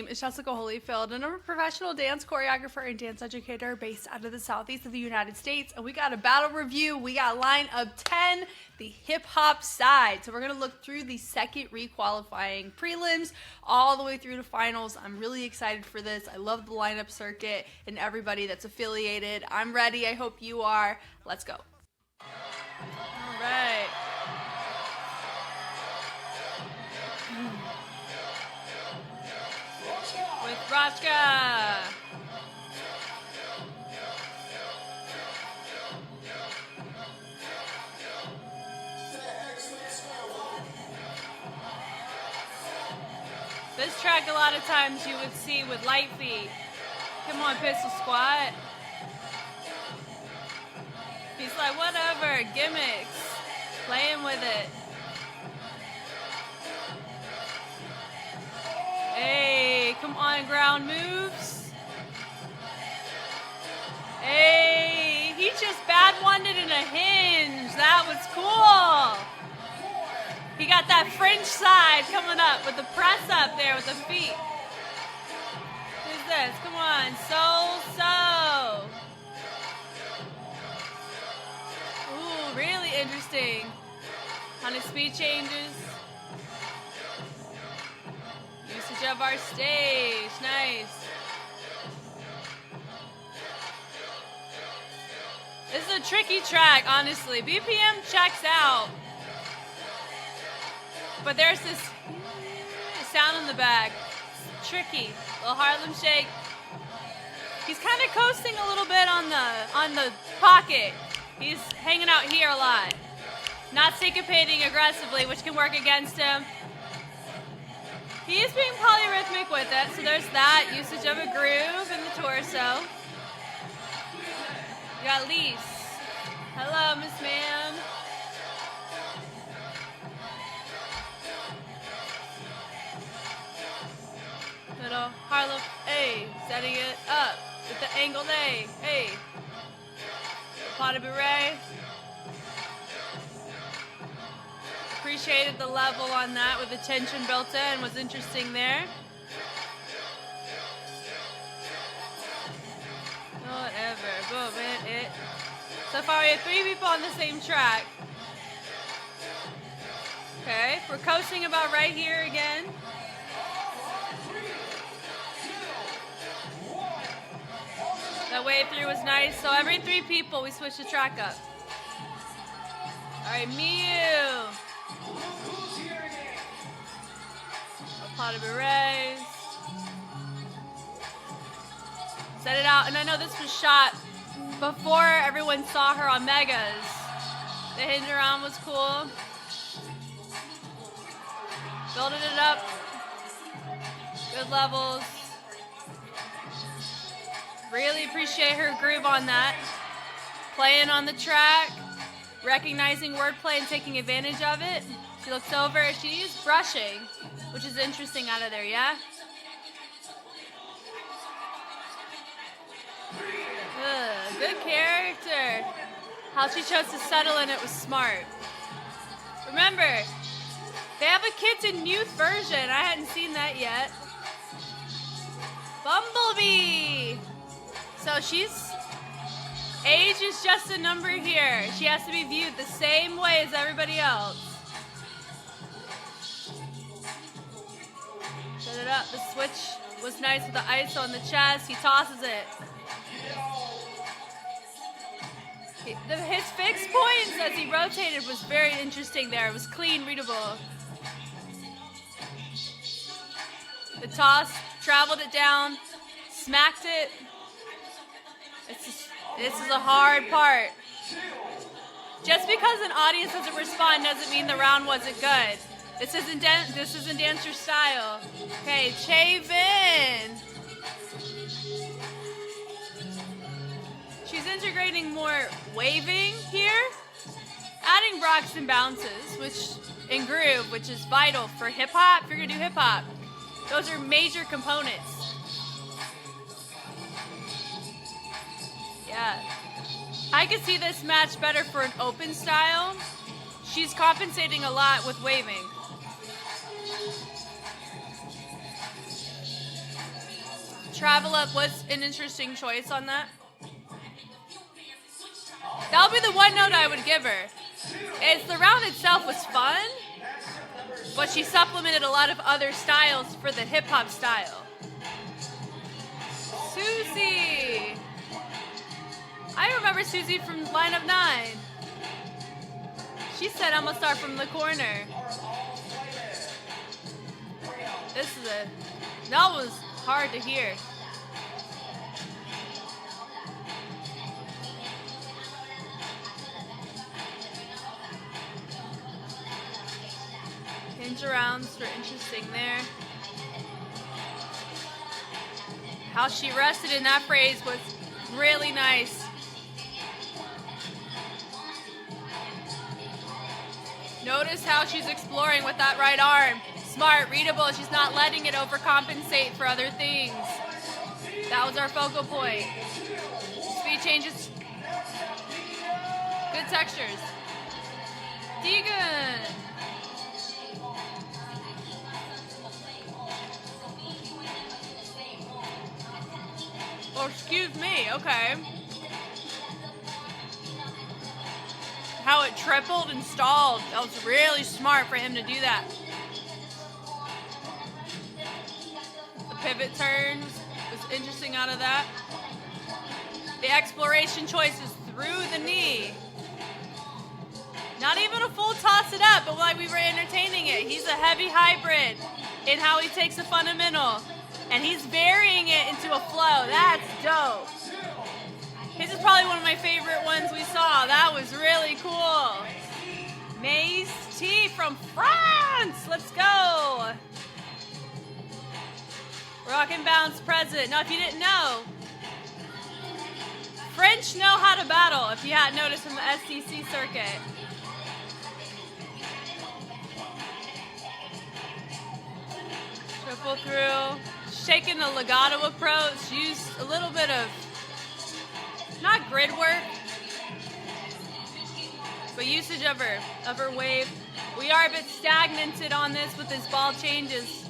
name is Jessica Holyfield, and I'm a professional dance choreographer and dance educator based out of the southeast of the United States. And we got a battle review. We got line of 10, the hip hop side. So we're going to look through the second requalifying prelims all the way through to finals. I'm really excited for this. I love the lineup circuit and everybody that's affiliated. I'm ready. I hope you are. Let's go. All right. With Rachka. This track a lot of times you would see with light feet. Come on, pistol squat. He's like, whatever, gimmicks. Playing with it. Hey, come on, ground moves. Hey, he just bad one-ed in a hinge. That was cool. He got that French side coming up with the press up there with the feet. Who's this? Come on, so. Ooh, really interesting. On his speed changes. Usage of our stage, nice. This is a tricky track, honestly. BPM checks out. But there's this sound in the back. It's tricky. Little Harlem shake. He's kind of coasting a little bit on the pocket. He's hanging out here a lot. Not syncopating aggressively, which can work against him. He is being polyrhythmic with it, so there's that. Usage of a groove in the torso. You got Lise. Hello, Miss Ma'am. Little Harlem, hey, setting it up with the angle A, hey. Pas de bourrée. Appreciated the level on that with the tension built in, was interesting there. Whatever, boom, it. So far we have 3 people on the same track. Okay, we're coasting about right here again. That wave through was nice. So every 3 people we switch the track up. All right, Miu. Pas de bourrées. Set it out, and I know this was shot before everyone saw her on Megas. The hinge around was cool. Building it up. Good levels. Really appreciate her groove on that. Playing on the track, recognizing wordplay and taking advantage of it. She looks over, she's brushing, which is interesting out of there, yeah? Ugh, good character. How she chose to settle in it was smart. Remember, they have a kids and youth version. I hadn't seen that yet. Bumblebee. So age is just a number here. She has to be viewed the same way as everybody else. Set it up. The switch was nice with the ISO on the chest. He tosses it. His fixed points as he rotated was very interesting there. It was clean, readable. The toss, traveled it down, smacked it. This is a hard part. Just because an audience doesn't respond doesn't mean the round wasn't good. This isn't dancer style. Okay, Chavin. She's integrating more waving here, adding Braxton bounces, in groove, which is vital for hip hop. If you're gonna do hip hop, those are major components. Yeah. I could see this match better for an open style. She's compensating a lot with waving. Travel Up was an interesting choice on that. That would be the one note I would give her. Is the round itself was fun, but she supplemented a lot of other styles for the hip-hop style. Susie! I remember Susie from Lineup 9. She said, I'm gonna start from the corner. That was hard to hear. Hinge arounds were interesting there. How she rested in that phrase was really nice. Notice how she's exploring with that right arm. Smart, readable, she's not letting it overcompensate for other things. That was our focal point. Speed changes. Good textures. Deegan. Oh, excuse me, okay. How it tripled and stalled. That was really smart for him to do that. The pivot turns was interesting out of that. The exploration choices through the knee. Not even a full toss it up, but like we were entertaining it. He's a heavy hybrid in how he takes a fundamental. And he's varying it into a flow. That's dope. His is probably one of my favorite ones we saw. That was really cool. Maze T from France. Let's go. Rock and Bounce present. Now, if you didn't know, French know how to battle, if you hadn't noticed from the SCC circuit. Triple through. Shaking the legato approach. Used a little bit of, not grid work, but usage of her wave. We are a bit stagnated on this with his ball changes.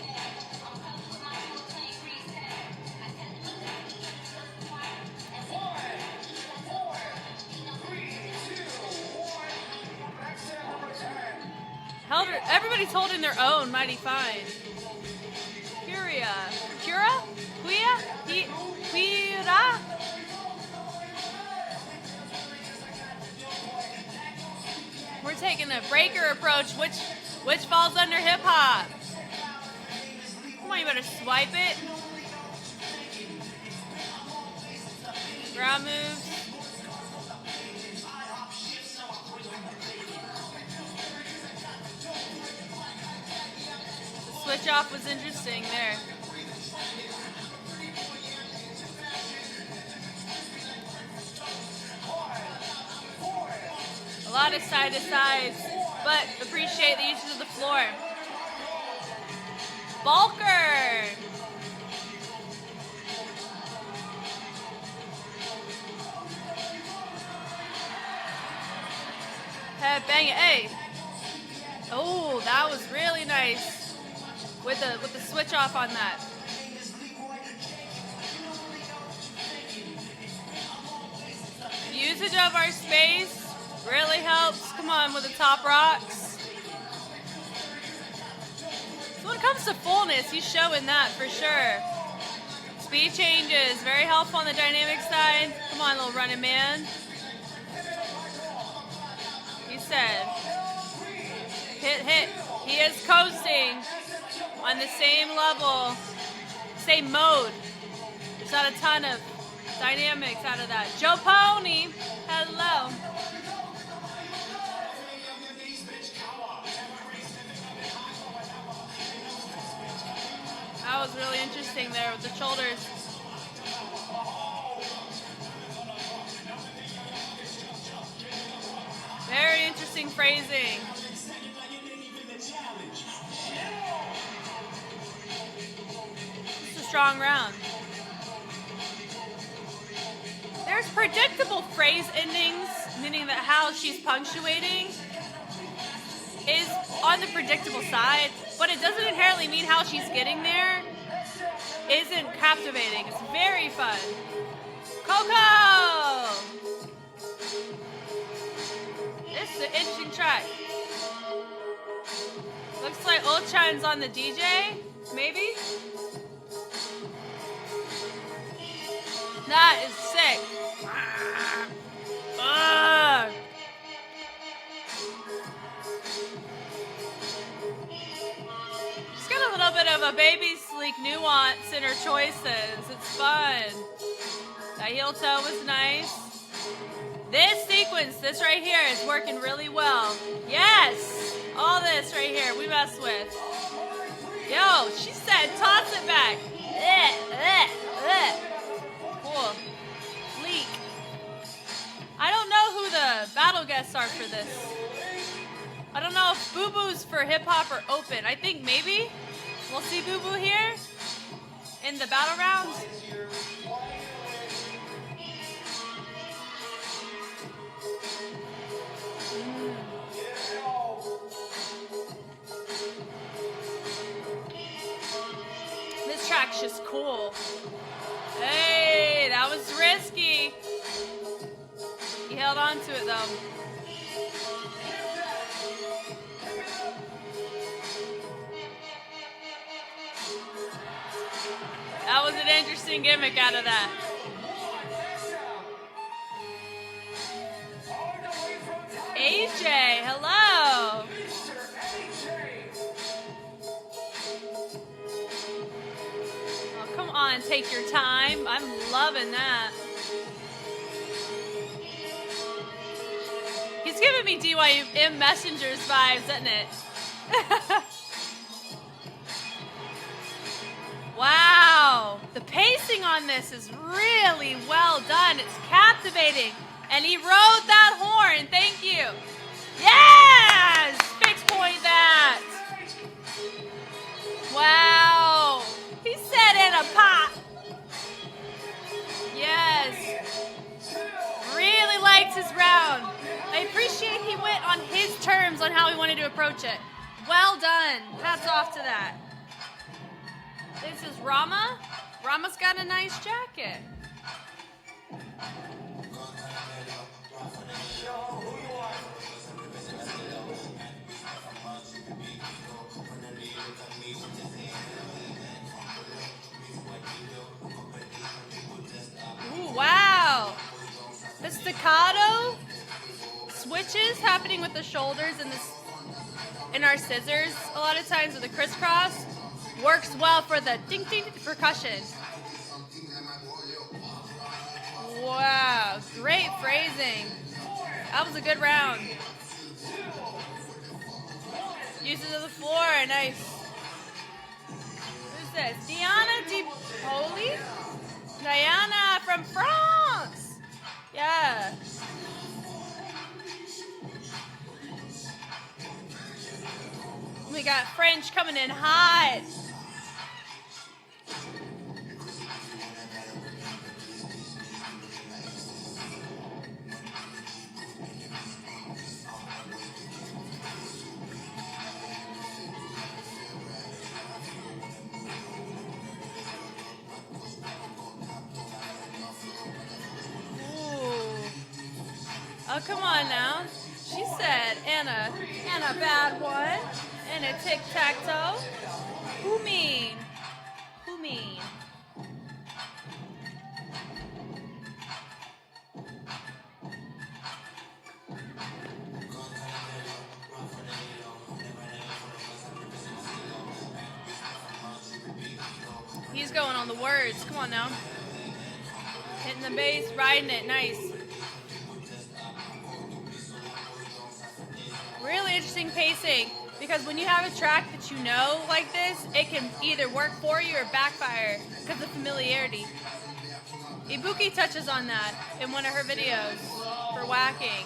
Everybody's holding their own mighty fine. Quira? We're taking a breaker approach, which falls under hip hop. Come on, you better swipe it. Ground moves. The switch off was interesting there. A lot of side to sides, but appreciate the usage of the floor. Balker. Head bang it, hey. Oh, that was really nice with the switch off on that. Usage of our space really helps. Come on with the top rocks. So when it comes to fullness, he's showing that for sure. Speed changes, very helpful on the dynamic side. Come on, little running man. He said, hit. He is coasting on the same level, same mode. There's not a ton of dynamics out of that. Joe Pony, hello. That was really interesting there with the shoulders. Very interesting phrasing. It's a strong round. There's predictable phrase endings, meaning that how she's punctuating is on the predictable side, but it doesn't inherently mean how she's getting there. isn't captivating. It's very fun. Coco! This is an interesting track. Looks like Ultron's on the DJ, maybe? That is sick. She's got a little bit of a baby sleek nuance in her choices. It's fun. That heel toe was nice. This sequence, this right here, is working really well. Yes! All this right here, we mess with. Yo, she said, toss it back. Cool. Leak. I don't know who the battle guests are for this. I don't know if Boo Boo's for hip hop or open. I think maybe we'll see Boo Boo here in the battle rounds. This track's just cool. Hey, that was risky. He held on to it though. That was an interesting gimmick out of that. AJ, hello. Oh, come on, take your time. I'm loving that. He's giving me DYM Messengers vibes, isn't it? Wow, the pacing on this is really well done. It's captivating. And he rode that horn. Thank you. Yes! Fix point that. Wow. He said in a pop. Yes. Really liked his round. I appreciate he went on his terms on how he wanted to approach it. Well done. Hats off to that. This is Rama. Rama's got a nice jacket. Ooh, wow. The staccato switches happening with the shoulders and in our scissors a lot of times with the crisscross works well for the ding ding percussion. Wow, great phrasing. That was a good round. Uses of the floor, nice. Who's this? Diana Di Poli? Diana from France. Yeah. We got French coming in hot. Oh, come on now. She said, and a bad one, and a tic-tac-toe. Who mean? Who mean? He's going on the words. Come on now. Hitting the bass, riding it. Nice. Really interesting pacing, because when you have a track that you know like this, it can either work for you or backfire because of familiarity. Ibuki touches on that in one of her videos for whacking.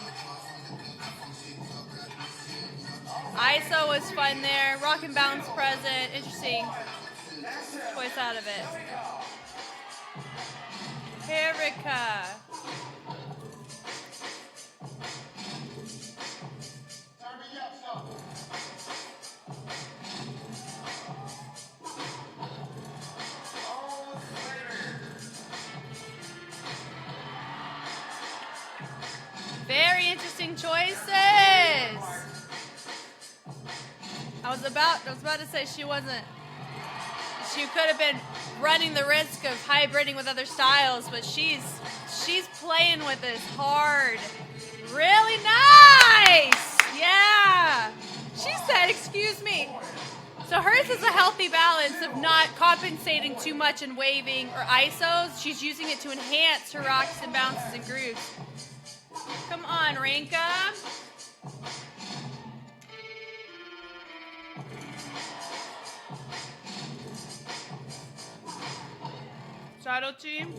ISO was fun there. Rock and bounce present. Interesting choice out of it. Erica. Very interesting choices. I was about to say she could have been running the risk of hybriding with other styles, but she's playing with this hard. Really nice. Yeah. She said, excuse me. So hers is a healthy balance of not compensating too much in waving or ISOs. She's using it to enhance her rocks and bounces and grooves. Come on, Ranka. Shadow team.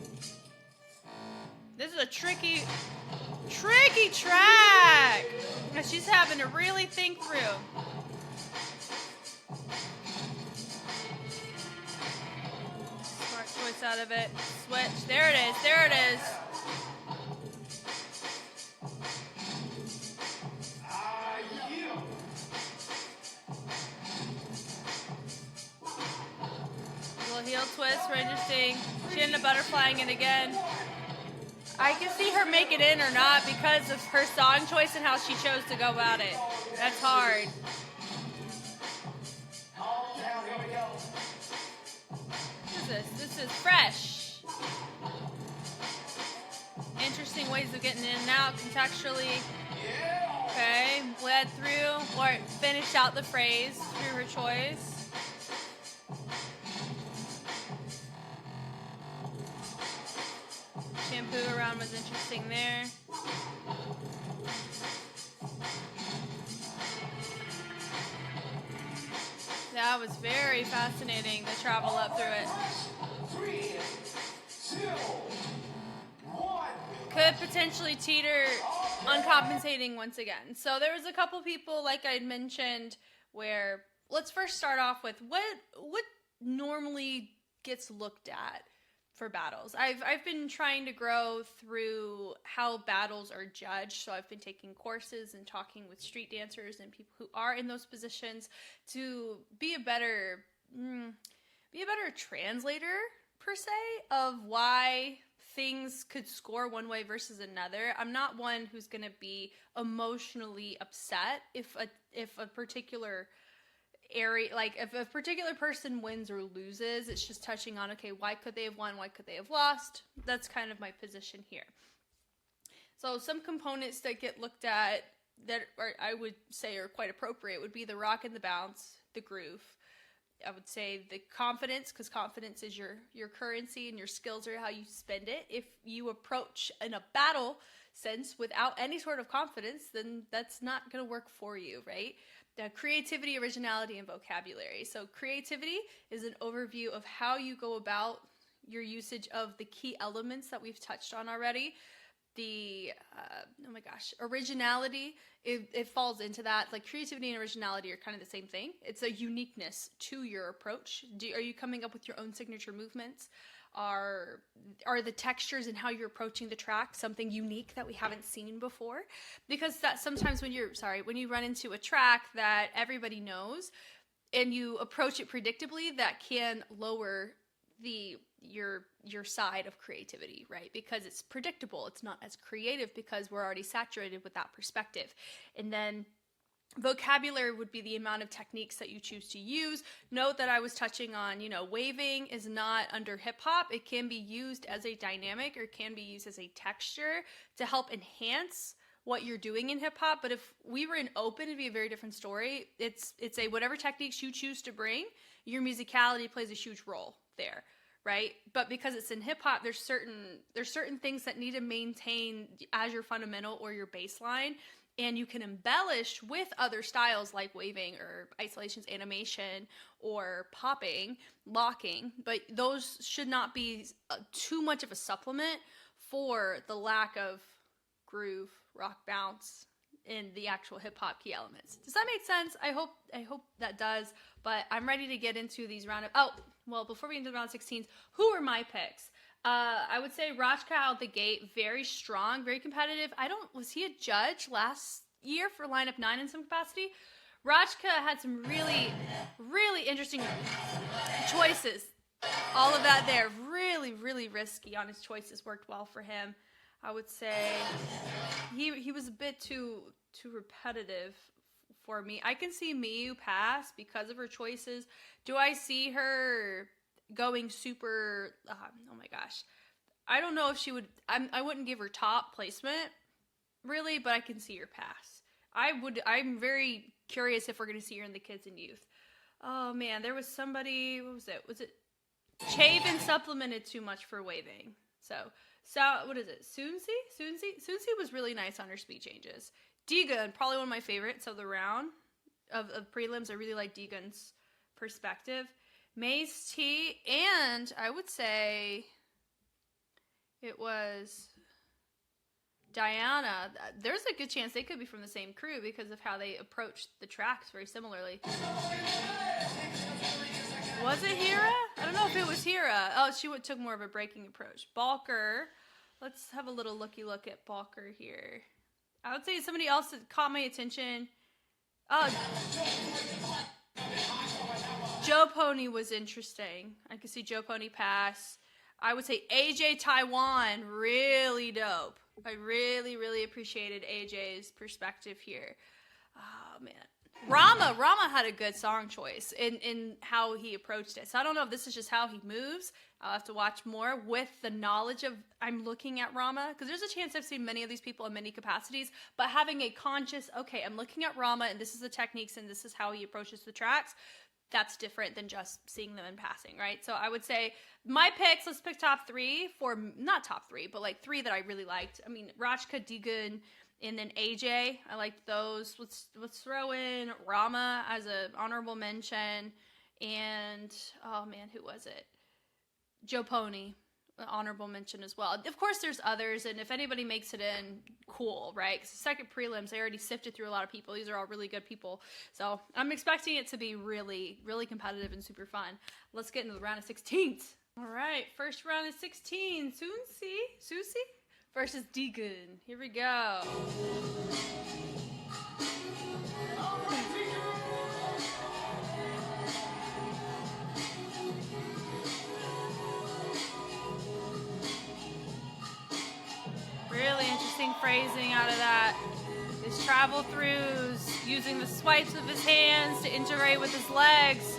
This is a tricky track that she's having to really think through. Smart choice out of it. Switch. There it is. There it is. Little heel twist. Very interesting. She ended up butterflying it again. I can see her make it in or not because of her song choice and how she chose to go about it. That's hard. What is this? This is fresh. Interesting ways of getting in and out contextually. Okay, bled through or finished out the phrase through her choice. Shampoo around was interesting there. That was very fascinating, the travel up through it. 3, 2, 1. Could potentially teeter uncompensating once again. So there was a couple people, like I mentioned, where let's first start off with what normally gets looked at for battles. I've been trying to grow through how battles are judged. So I've been taking courses and talking with street dancers and people who are in those positions to be a better translator per se of why things could score one way versus another. I'm not one who's going to be emotionally upset if a particular area, like if a particular person wins or loses. It's just touching on, okay, why could they have won, why could they have lost? That's kind of my position here. So some components that get looked at that I would say are quite appropriate would be the rock and the bounce, the groove. I would say the confidence, because confidence is your currency and your skills are how you spend it. If you approach in a battle sense without any sort of confidence, then that's not going to work for you, right? Creativity, originality, and vocabulary. So creativity is an overview of how you go about your usage of the key elements that we've touched on already. The, originality, it falls into that. Like creativity and originality are kind of the same thing. It's a uniqueness to your approach. Are you coming up with your own signature movements? Are the textures and how you're approaching the track something unique that we haven't seen before? Because that sometimes when you run into a track that everybody knows and you approach it predictably, that can lower your side of creativity, right? Because it's predictable. It's not as creative because we're already saturated with that perspective. And then vocabulary would be the amount of techniques that you choose to use. Note that I was touching on, waving is not under hip hop. It can be used as a dynamic or can be used as a texture to help enhance what you're doing in hip hop. But if we were in open, it'd be a very different story. It's a whatever techniques you choose to bring, your musicality plays a huge role there, right? But because it's in hip hop, there's certain things that need to maintain as your fundamental or your baseline. And you can embellish with other styles like waving or isolations, animation, or popping, locking. But those should not be too much of a supplement for the lack of groove, rock bounce in the actual hip hop key elements. Does that make sense? I hope that does. But I'm ready to get into these before we get into the round 16s, who are my picks? I would say Rajka out the gate, very strong, very competitive. Was he a judge last year for lineup 9 in some capacity? Rajka had some really, really interesting choices. All of that there, really, really risky on his choices, worked well for him. I would say he he was a bit too repetitive for me. I can see Miyu pass because of her choices. Do I see her going super? Oh my gosh, I don't know if she would. I wouldn't give her top placement really, but I can see her pass. I'm very curious if we're going to see her in the kids and youth. Oh man, there was somebody. What was it? Was it Chavin supplemented too much for waving? So what is it? Sunsi was really nice on her speed changes. Deegan, probably one of my favorites of the round of prelims. I really like Deegan's perspective. Maze T, and I would say it was Diana. There's a good chance they could be from the same crew because of how they approached the tracks very similarly. Was it Hira? I don't know if it was Hira. Oh, she took more of a braking approach. Balker. Let's have a little looky look at Balker here. I would say somebody else that caught my attention. Oh, Joe Pony was interesting. I could see Joe Pony pass. I would say AJ Taiwan, really dope. I really, really appreciated AJ's perspective here. Oh, man. Rama had a good song choice in how he approached it. So I don't know if this is just how he moves. I'll have to watch more with the knowledge of I'm looking at Rama. Because there's a chance I've seen many of these people in many capacities. But having a conscious, okay, I'm looking at Rama and this is the techniques and this is how he approaches the tracks. That's different than just seeing them in passing, right? So I would say my picks, let's pick top three for, not top three, but like three that I really liked. I mean, Rachka, Deegan, and then AJ. I liked those. Let's throw in Rama as an honorable mention. And, oh man, who was it? Joe Pony, honorable mention as well. Of course, there's others, and if anybody makes it in, cool, right? Because the second prelims, they already sifted through a lot of people. These are all really good people. So I'm expecting it to be really, really competitive and super fun. Let's get into the round of 16s. All right, first round of 16. Susie versus Deegan. Here we go. Really interesting phrasing out of that. His travel throughs, using the swipes of his hands to integrate with his legs.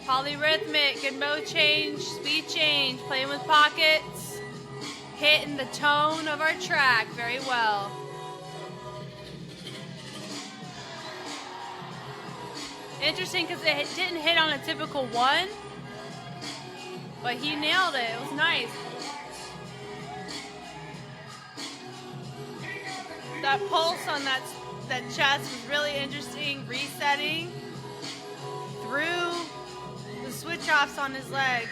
Polyrhythmic and mode change, speed change, playing with pockets, hitting the tone of our track very well. Interesting because it didn't hit on a typical one, but he nailed it. It was nice. That pulse on that chest was really interesting. Resetting through the switch offs on his legs.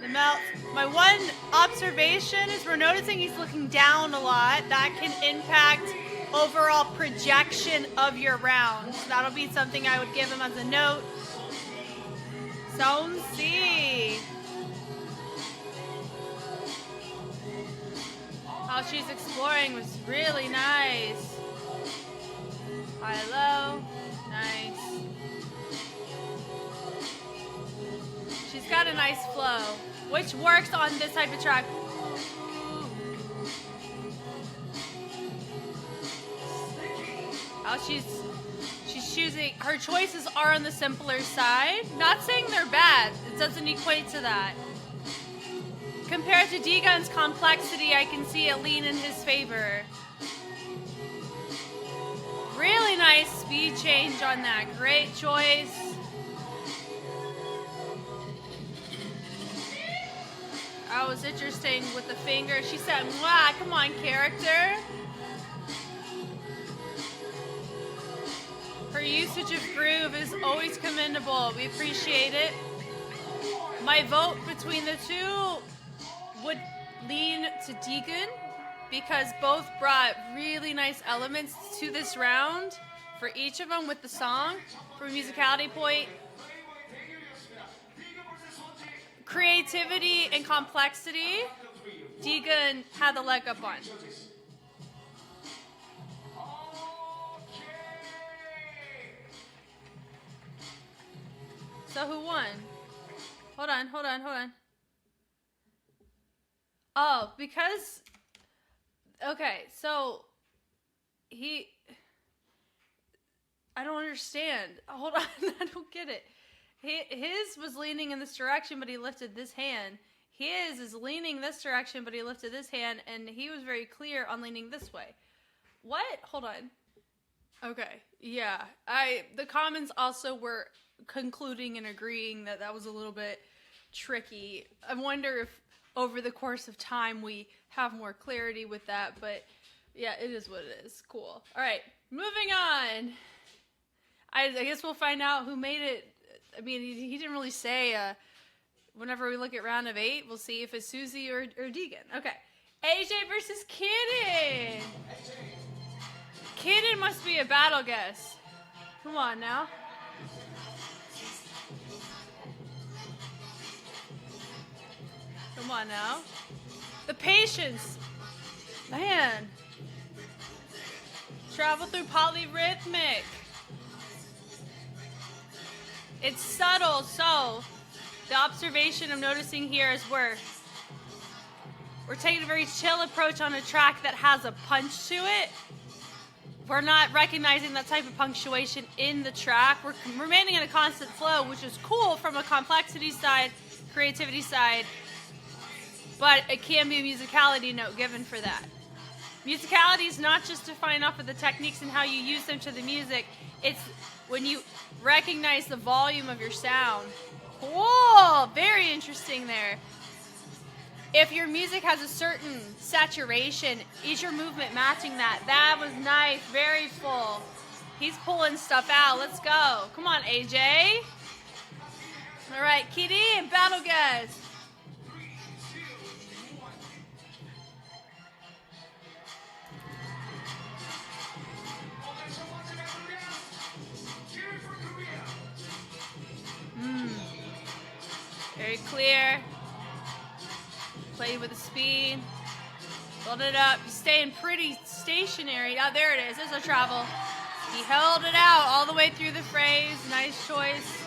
The melt. My one observation is we're noticing he's looking down a lot. That can impact overall projection of your round. So that'll be something I would give him as a note. Zone C. How she's exploring was really nice. High, low, nice. She's got a nice flow, which works on this type of track. How she's choosing, her choices are on the simpler side. Not saying they're bad, it doesn't equate to that. Compared to Deegan's complexity, I can see it lean in his favor. Really nice speed change on that. Great choice. That was interesting with the finger. She said, "Mwah, come on, character." Her usage of groove is always commendable. We appreciate it. My vote between the two would lean to Deegan because both brought really nice elements to this round for each of them with the song. From a musicality point, creativity and complexity, Deegan had the leg up on. So who won? Hold on. Oh, because Okay, so I don't understand. Hold on, I don't get it. His was leaning in this direction, but he lifted this hand. His is leaning this direction, but he lifted this hand, and he was very clear on leaning this way. What? Hold on. Okay, yeah. The comments also were concluding and agreeing that that was a little bit tricky. I wonder if over the course of time we have more clarity with that, but yeah, it is what it is. Cool. All right, moving on. I guess we'll find out who made it. I mean, he didn't really say. Whenever we look at round of 8, we'll see if it's Susie or Deegan. Okay, AJ versus Kidden. Kidden must be a battle guest. Come on now. Come on now. The patience. Man. Travel through polyrhythmic. It's subtle, so the observation I'm noticing here is we're taking a very chill approach on a track that has a punch to it. We're not recognizing that type of punctuation in the track. We're remaining in a constant flow, which is cool from a complexity side, creativity side, but it can be a musicality note given for that. Musicality is not just defined off of the techniques and how you use them to the music. It's when you recognize the volume of your sound. Cool! Very interesting there. If your music has a certain saturation, is your movement matching that? That was nice. Very full. He's pulling stuff out. Let's go. Come on, AJ. All right, Kitty and battle guys. Very clear. Played with the speed. Build it up. He's staying pretty stationary. Oh, there it is. There's a travel. He held it out all the way through the phrase. Nice choice.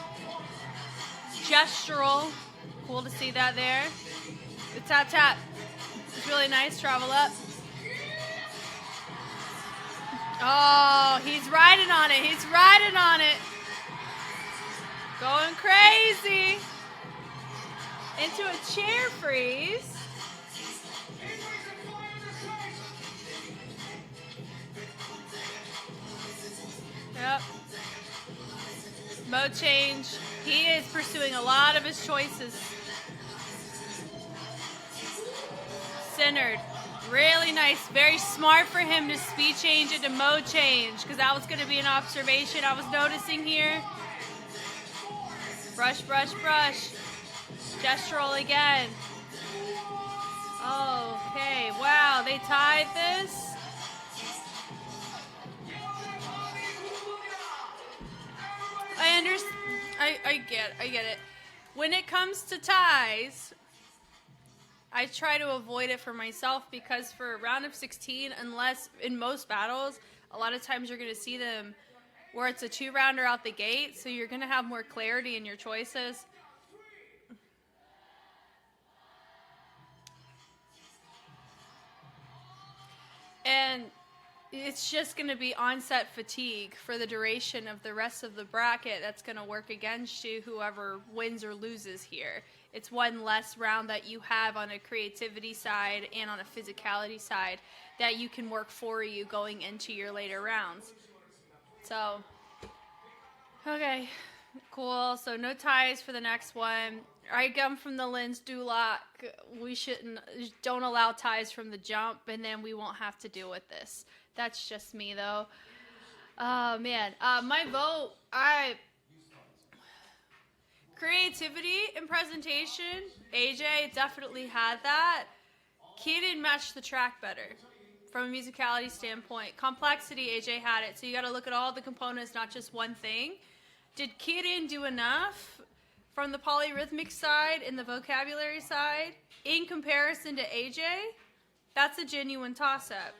Gestural. Cool to see that there. The tap tap. It's really nice. Travel up. Oh, he's riding on it. He's riding on it. Going crazy. Into a chair freeze. Yep. Mode change. He is pursuing a lot of his choices. Centered. Really nice. Very smart for him to speed change into mode change, because that was going to be an observation I was noticing here. Brush, brush, brush. Gestural again. Okay, wow, they tied this. I understand. I get it. When it comes to ties, I try to avoid it for myself, because for a round of 16, unless in most battles, a lot of times you're going to see them where it's a 2-rounder out the gate, so you're going to have more clarity in your choices. And it's just going to be onset fatigue for the duration of the rest of the bracket that's going to work against you, whoever wins or loses here. It's one less round that you have on a creativity side and on a physicality side that you can work for you going into your later rounds. So, okay, cool. So no ties for the next one. I come from the lens Duloc. Don't allow ties from the jump, and then we won't have to deal with this. That's just me, though. Oh, man. My vote, creativity and presentation, AJ definitely had that. Kidden matched the track better from a musicality standpoint. Complexity, AJ had it. So you got to look at all the components, not just one thing. Did Kidden do enough from the polyrhythmic side and the vocabulary side in comparison to AJ? That's a genuine toss-up.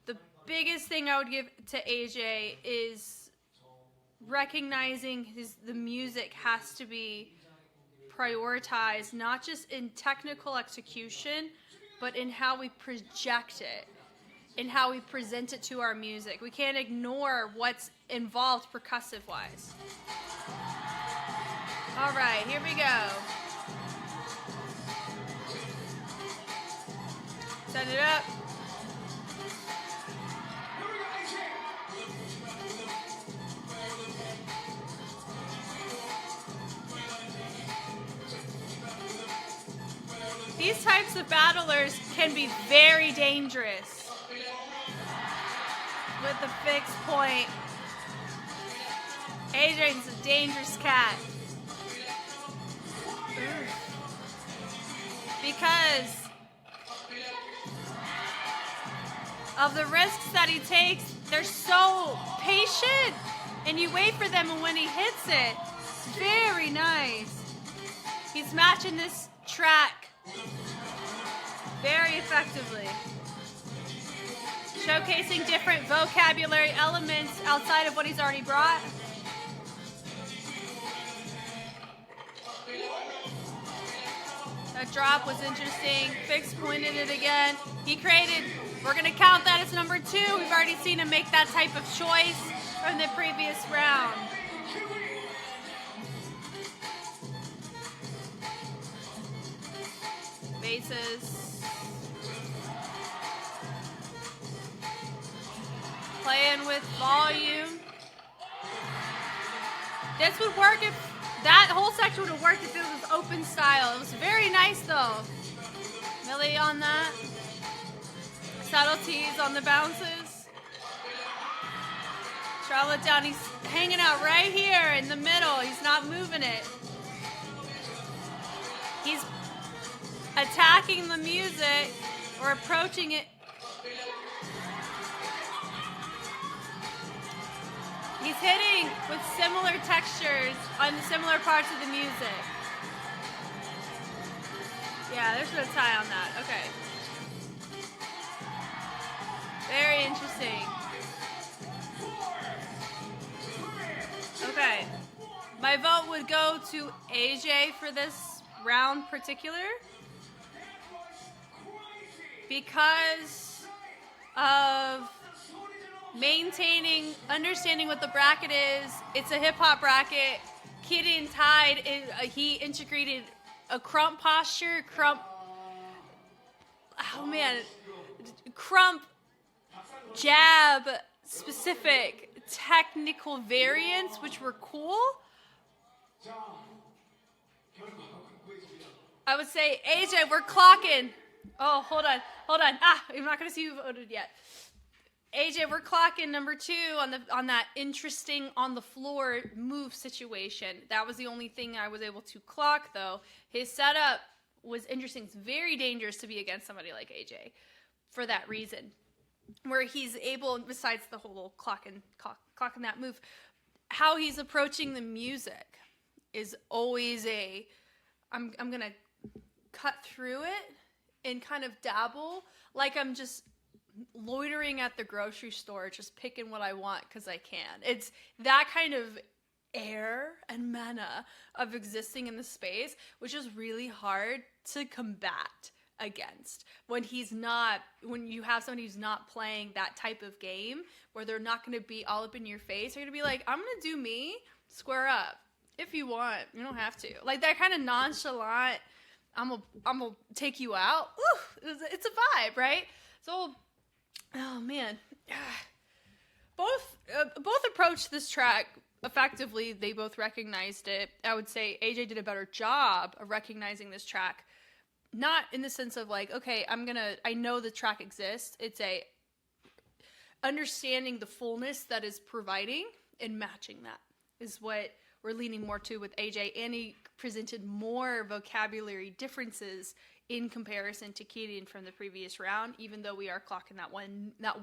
The biggest thing I would give to AJ is recognizing the music has to be prioritize not just in technical execution, but in how we project it, in how we present it to our music. We can't ignore what's involved percussive-wise. All right, here we go. Set it up. These types of battlers can be very dangerous with the fixed point. Adrian's a dangerous cat. Because of the risks that he takes, they're so patient, and you wait for them, and when he hits it, it's very nice. He's matching this track very effectively, showcasing different vocabulary elements outside of what he's already brought. That drop was interesting. Fix pointed it again. He created, we're going to count that as number 2. We've already seen him make that type of choice from the previous round. Bases. Playing with volume. This would work if that whole section would have worked if it was open style. It was very nice though. Millie on that. Subtleties on the bounces. Travel it down. He's hanging out right here in the middle. He's not moving it. He's attacking the music or approaching it. He's hitting with similar textures on the similar parts of the music. Yeah, there's no tie on that. Okay. Very interesting. Okay. My vote would go to AJ for this round particular because of understanding what the bracket is. It's a hip-hop bracket. Kidden tied, he integrated a crump posture, crump jab specific technical variants, which were cool. I would say, AJ, we're clocking. Oh, hold on. I'm not going to see who voted yet. AJ, we're clocking number 2 on that interesting on the floor move situation. That was the only thing I was able to clock, though. His setup was interesting. It's very dangerous to be against somebody like AJ for that reason, where he's able, besides the whole clocking that move, how he's approaching the music is always I'm gonna cut through it and kind of dabble like I'm just loitering at the grocery store, just picking what I want because I can. It's that kind of air and mana of existing in the space, which is really hard to combat against when you have somebody who's not playing that type of game, where they're not going to be all up in your face. They're going to be like, I'm going to do me, square up. If you want, you don't have to. Like that kind of nonchalant, I'm gonna take you out. Ooh, it's a vibe, right? So, oh man, both approached this track effectively. They both recognized it. I would say AJ did a better job of recognizing this track, not in the sense of like, okay, I know the track exists. It's a understanding the fullness that is providing and matching that is what we're leaning more to with AJ, and he presented more vocabulary differences in comparison to Keaton from the previous round, even though we are clocking that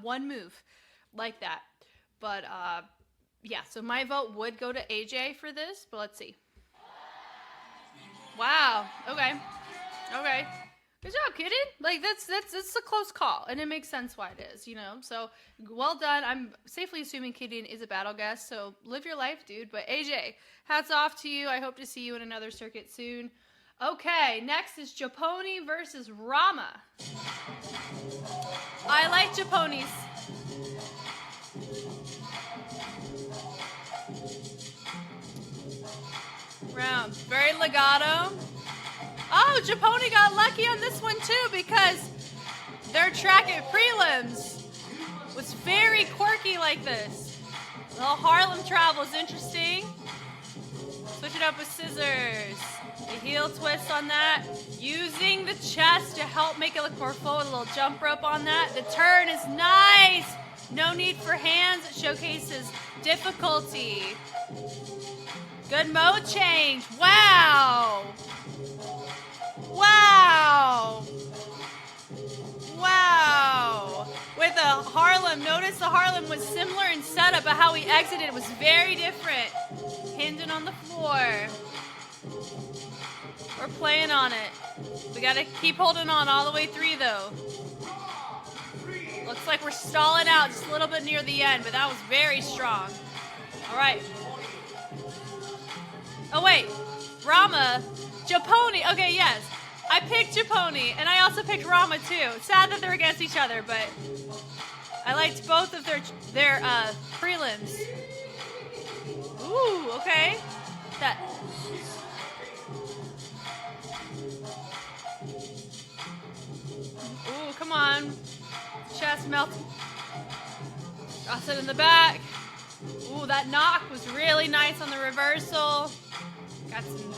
one move like that. But yeah, so my vote would go to AJ for this, but let's see. Wow. Okay. Good job, Keaton. Like that's a close call, and it makes sense why it is, So well done. I'm safely assuming Keaton is a battle guest, so live your life, dude. But AJ, hats off to you. I hope to see you in another circuit soon. Okay, next is Japoni versus Rama. I like Japoni's. Round. Very legato. Oh, Japoni got lucky on this one too because their track at Prelims was very quirky like this. The little Harlem travel is interesting. Switch it up with scissors. The heel twist on that. Using the chest to help make it look more forward. A little jump rope on that. The turn is nice. No need for hands. It showcases difficulty. Good mode change. Wow. Wow. Wow. With a Harlem, notice the Harlem was similar in setup, but how he exited was very different. Hinging on the floor. We're playing on it. We gotta keep holding on all the way through though. Looks like we're stalling out just a little bit near the end, but that was very strong. All right. Oh wait, Rama, Japoni. Okay, yes. I picked Japoni, and I also picked Rama too. Sad that they're against each other, but I liked both of their prelims. Ooh, okay. That. Ooh, come on. Chest melt. Toss it in the back. Ooh, that knock was really nice on the reversal. Got some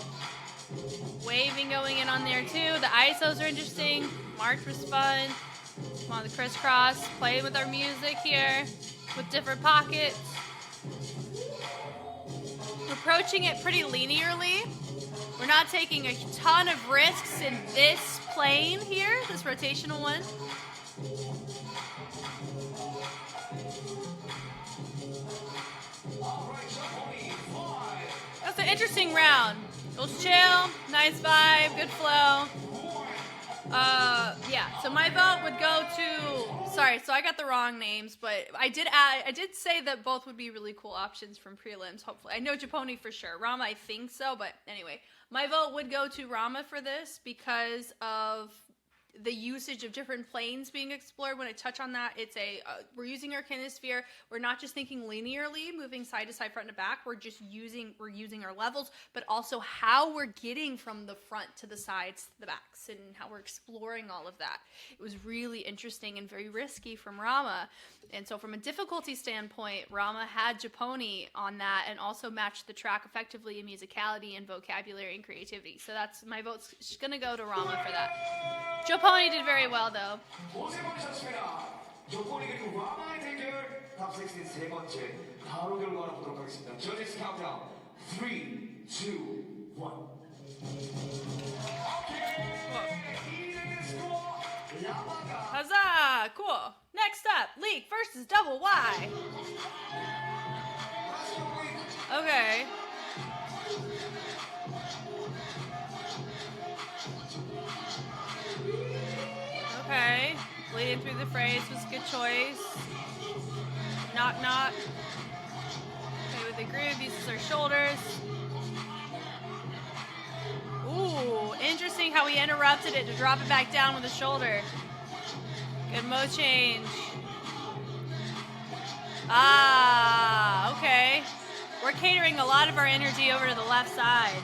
waving going in on there too. The ISOs are interesting. March was fun. Come on, the crisscross. Playing with our music here with different pockets. We're approaching it pretty linearly. We're not taking a ton of risks in this plane here, this rotational one. That's an interesting round. It was chill, nice vibe, good flow. Yeah, so my vote would go to, sorry, so I got the wrong names, but I did say that both would be really cool options from prelims, hopefully. I know Japoni for sure. Rama, I think so, but anyway. My vote would go to Rama for this because of the usage of different planes being explored. When I touch on that, it's we're using our kinesphere. We're not just thinking linearly, moving side to side, front to back. We're using our levels, but also how we're getting from the front to the sides to the backs and how we're exploring all of that. It was really interesting and very risky from Rama. And so from a difficulty standpoint, Rama had Japoni on that and also matched the track effectively in musicality and vocabulary and creativity. So that's my vote's going to go to Rama for that. Japoni did very well though. 고생 많으셨습니다. 조건이 그리고 라마의 대결 탑 16 세 번째 바로 결과를 보도록 하겠습니다. 저지스 카운트다운 3, 2, 1. Huzzah! Cool. Next up, Leak versus Double Y. Okay. Okay. Bleeding through the phrase was a good choice. Knock knock. Okay, with the groove, uses her shoulders. Ooh, interesting how he interrupted it to drop it back down with the shoulder. Good mode change. Ah, okay. We're catering a lot of our energy over to the left side.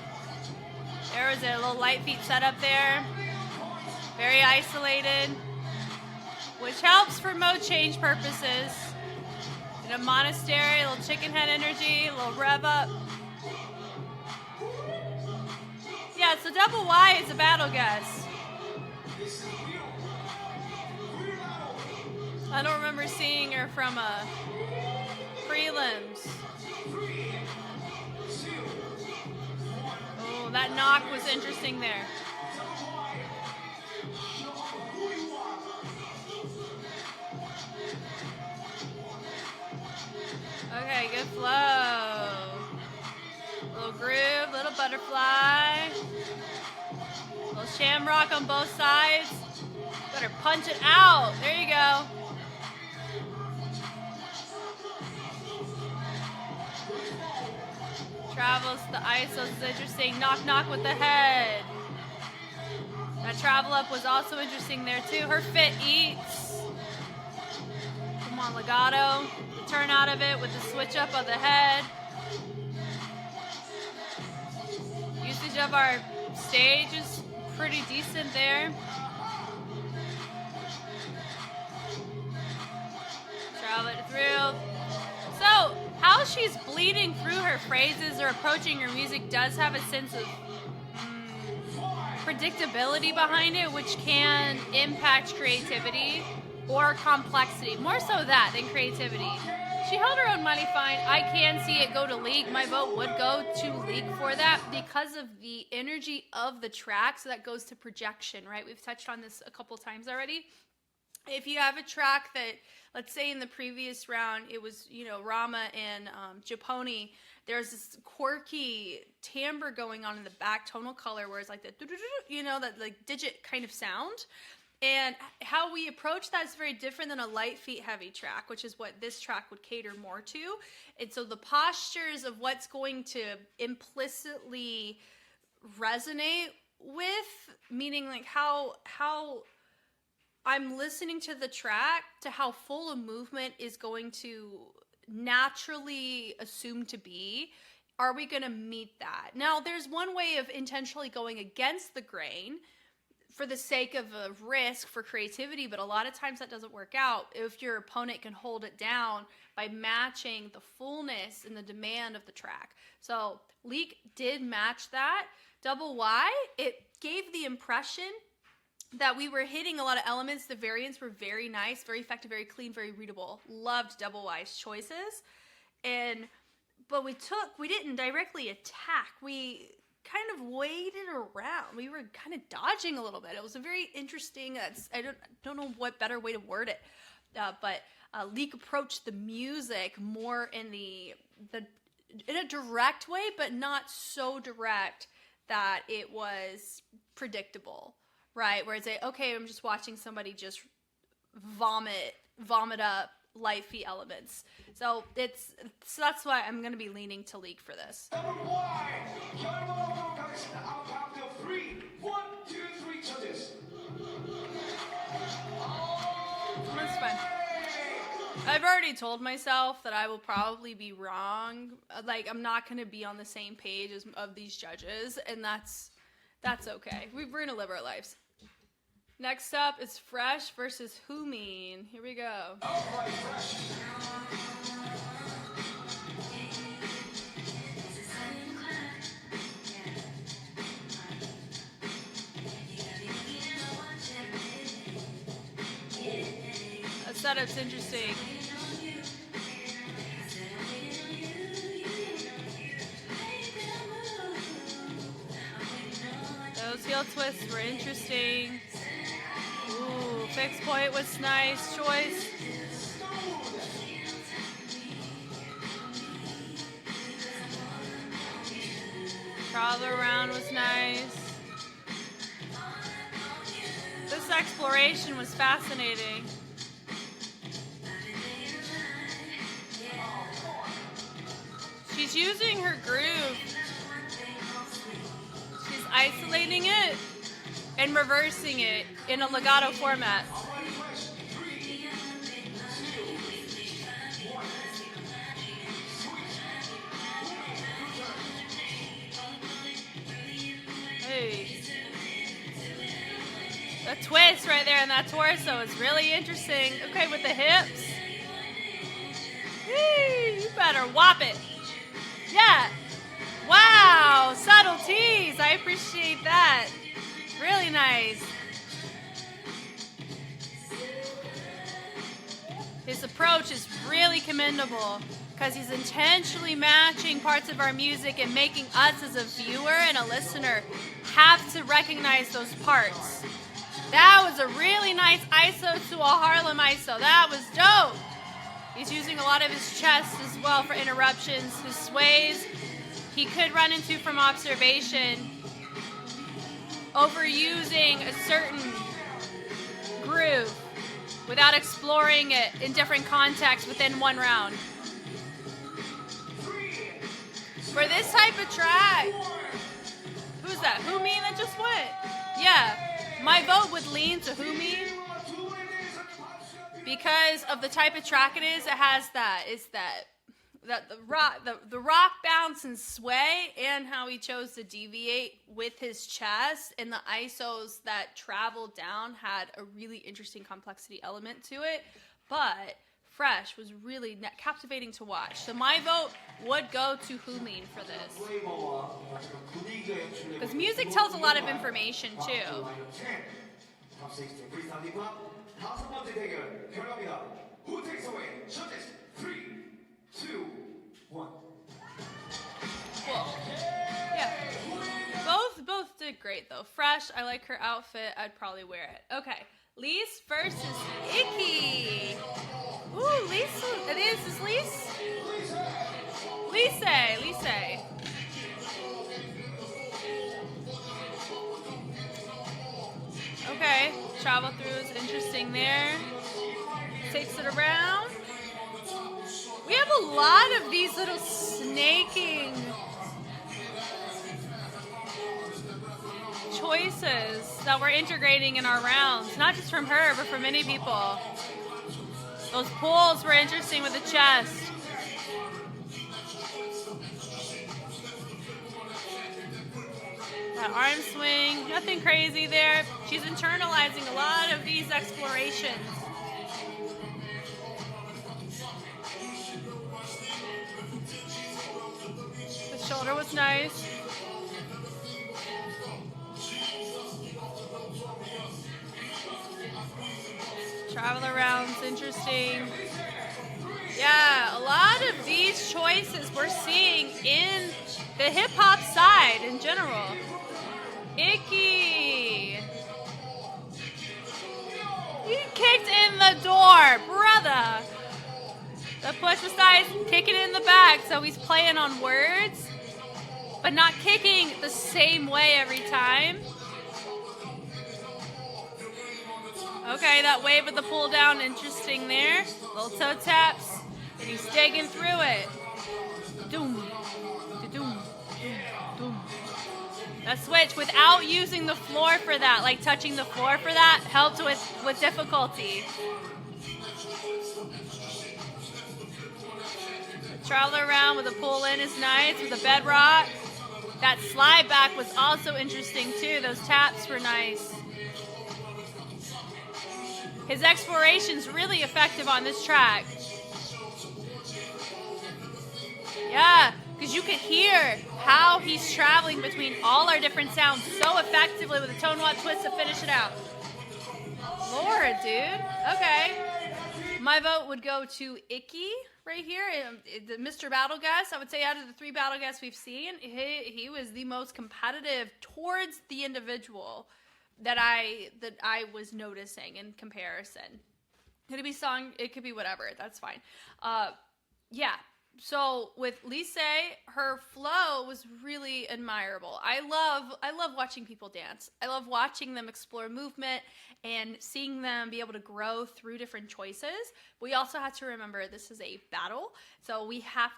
There was a little light feet setup there. Very isolated, which helps for mode change purposes. In a monastery, a little chicken head energy, a little rev up. Yeah, so Double Y is a battle guess. I don't remember seeing her from prelims. Oh, that knock was interesting there. Okay, good flow. Little groove, little butterfly. Little shamrock on both sides. Better punch it out. There you go. Travels to the ISOs is interesting. Knock knock with the head. That travel up was also interesting there too. Her fit eats. Come on, legato. The turn out of it with the switch up of the head. Usage of our stage is pretty decent there. Travel it through. So, how she's bleeding through her phrases or approaching her music does have a sense of predictability behind it, which can impact creativity or complexity. More so that than creativity. She held her own mighty fine. I can see it go to Leak. My vote would go to Leak for that because of the energy of the track. So that goes to projection, right? We've touched on this a couple times already. If you have a track that, let's say in the previous round, it was, Rama and Japoni, there's this quirky timbre going on in the back, tonal color, where it's like that, that like digit kind of sound. And how we approach that is very different than a light feet heavy track, which is what this track would cater more to. And so the postures of what's going to implicitly resonate with, meaning like how I'm listening to the track to how full a movement is going to naturally assume to be. Are we going to meet that? Now, there's one way of intentionally going against the grain for the sake of a risk for creativity, but a lot of times that doesn't work out if your opponent can hold it down by matching the fullness and the demand of the track. So Leak did match that. Double Y, it gave the impression that we were hitting a lot of elements. The variants were very nice, very effective, very clean, very readable. Loved Double Y's choices. But we didn't directly attack. We kind of waited around. We were kind of dodging a little bit. It was a very interesting, I don't know what better way to word it, but Leak approached the music more in in a direct way, but not so direct that it was predictable, right? Where it's like, okay, I'm just watching somebody just vomit up light feet elements. So that's why I'm going to be leaning to Leak for this. Number Y, 결과로 가겠습니다. I'll count to 3. 1, 2, 3, judges. That's fine. I've already told myself that I will probably be wrong. Like, I'm not going to be on the same page of these judges, and that's okay. We're going to live our lives. Next up is Fresh versus Who Mean. Here we go. Alright, Fresh. That setup's interesting. Those heel twists were interesting. Ooh, fixed point was nice choice. Travel around was nice. This exploration was fascinating. She's using her groove. She's isolating it and reversing it in a legato format. Hey. The twist right there in that torso is really interesting. Okay, with the hips. Whee, you better whop it. Yeah. Wow, subtleties. I appreciate that. Really nice. His approach is really commendable because he's intentionally matching parts of our music and making us as a viewer and a listener have to recognize those parts. That was a really nice ISO to a Harlem ISO. That was dope. He's using a lot of his chest as well for interruptions. His sways he could run into from observation. Overusing a certain groove without exploring it in different contexts within one round. For this type of track, who's that? Who Mean that just went? Yeah, My vote would lean to Humi because of the type of track it is. It has that. It's that the rock bounce and sway, and how he chose to deviate with his chest, and the isos that traveled down had a really interesting complexity element to it. But Fresh was really captivating to watch. So my vote would go to Humin for this. Because music tells a lot of information too. Cool. Yeah. Both did great though. Fresh, I like her outfit. I'd probably wear it. Okay. Lise versus Icky. Ooh, Lise. It is Lise? Lise. Okay. Travel through is interesting there. Takes it around. We have a lot of these little snaking choices that we're integrating in our rounds. Not just from her, but from many people. Those pulls were interesting with the chest. That arm swing, nothing crazy there. She's internalizing a lot of these explorations. The shoulder was nice. Travel around's interesting. Yeah, a lot of these choices we're seeing in the hip-hop side in general. Icky. You kicked in the door, brother. The push was nice, kicking in the back, so he's playing on words, but not kicking the same way every time. Okay, that wave with the pull down, interesting there. Little toe taps, and he's digging through it. Doom, doom, doom. That switch without using the floor for that, like touching the floor for that, helped with difficulty. The travel around with a pull in is nice, with a bedrock. That slide back was also interesting too. Those taps were nice. His exploration's really effective on this track. Yeah, because you could hear how he's traveling between all our different sounds so effectively with a tone walk twist to finish it out. Lord, dude. Okay. My vote would go to Icky right here. The Mr. Battle Guest, I would say out of the 3 battle guests we've seen, he was the most competitive towards the individual that I was noticing in comparison. Could it be song? It could be whatever. That's fine. Yeah. So with Lise, her flow was really admirable. I love watching people dance. I love watching them explore movement and seeing them be able to grow through different choices. We also have to remember this is a battle. So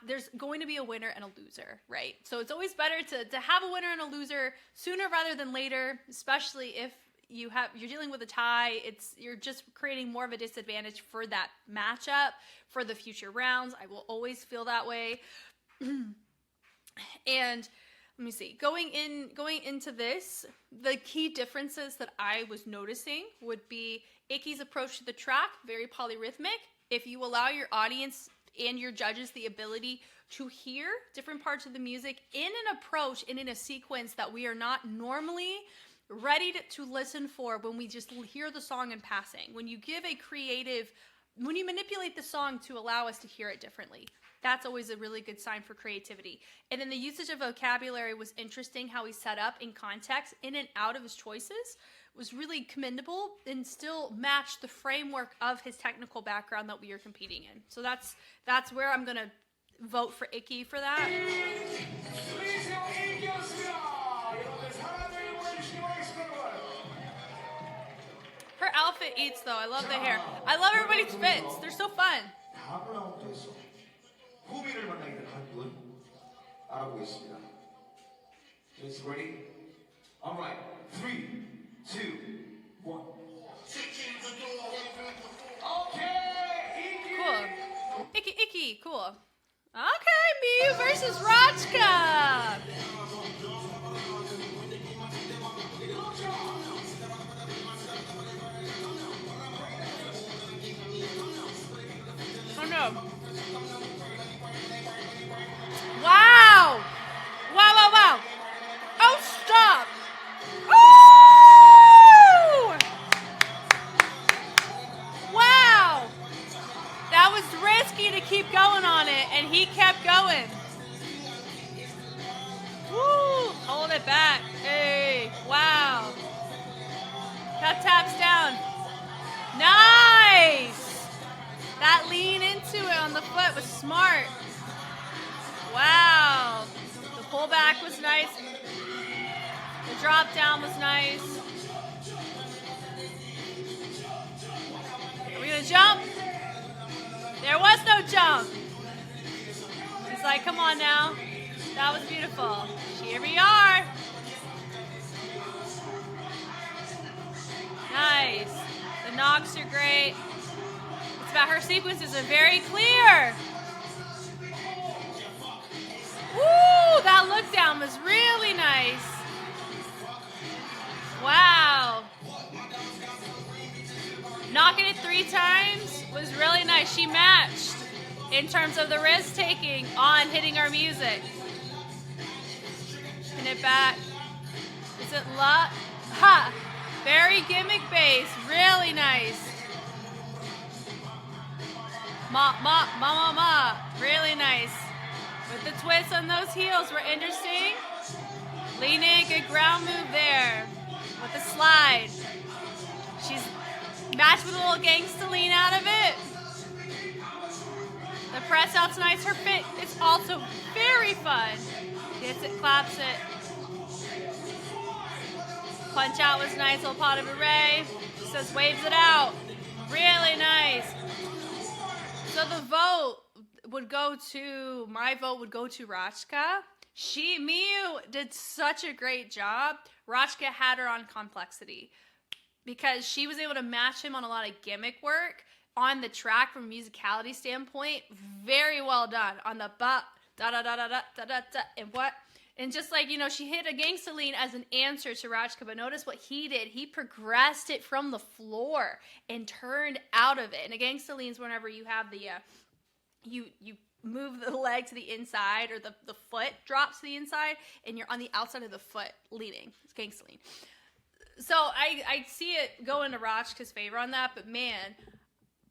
there's going to be a winner and a loser, right? So it's always better to have a winner and a loser sooner rather than later, especially if you're dealing with a tie. You're just creating more of a disadvantage for that matchup for the future rounds. I will always feel that way. And let me see. Going into this, the key differences that I was noticing would be Icky's approach to the track, very polyrhythmic. If you allow your audience and your judges the ability to hear different parts of the music in an approach and in a sequence that we are not normally ready to listen for when we just hear the song in passing. When you manipulate the song to allow us to hear it differently, that's always a really good sign for creativity. And then the usage of vocabulary was interesting. How he set up in context, in and out of his choices, was really commendable and still matched the framework of his technical background that we are competing in. So that's where I'm going to vote for Icky for that. Her outfit eats though. I love the hair. I love everybody's fits. They're so fun. Ready? All right. 3, 2, one. Okay, Cool. Icky, cool. Okay, Miyu versus Rachka. Oh no. Wow. Wow. Oh, stop. Ooh! Wow. That was risky to keep going on it, and he kept going. Woo! Hold it back. Hey, wow. Taps down. Nice! That lean into it on the foot was smart. Wow. The pullback was nice. The drop down was nice. Are we gonna jump? There was no jump. He's like, come on now. That was beautiful. Here we are. Nice. The knocks are great. It's about her sequences are very clear. Woo! That look down was really nice. Wow. Knocking it 3 times was really nice. She matched in terms of the risk taking on hitting our music. Pin it back. Is it luck? Ha! Very gimmick based. Really nice. Ma. Really nice. With the twists on those heels were interesting. Lean in, good ground move there. With the slide. She's matched with a little gangsta lean out of it. The press out's nice. Her fit is also very fun. Gets it, claps it. Punch out was nice, little pot of array. She says waves it out. Really nice. So the vote would go to, my vote would go to Rachka. Miyu did such a great job. Rachka had her on complexity because she was able to match him on a lot of gimmick work on the track from a musicality standpoint. Very well done on the ba, da da da da da da da da, and what? And just like, you know, she hit a gangsta lean as an answer to Rachka, but notice what he did. He progressed it from the floor and turned out of it. And a gangsta lean is whenever you have the, you move the leg to the inside, or the foot drops to the inside, and you're on the outside of the foot leaning. It's gangsta lean. So I see it go into Rachka's favor on that, but man,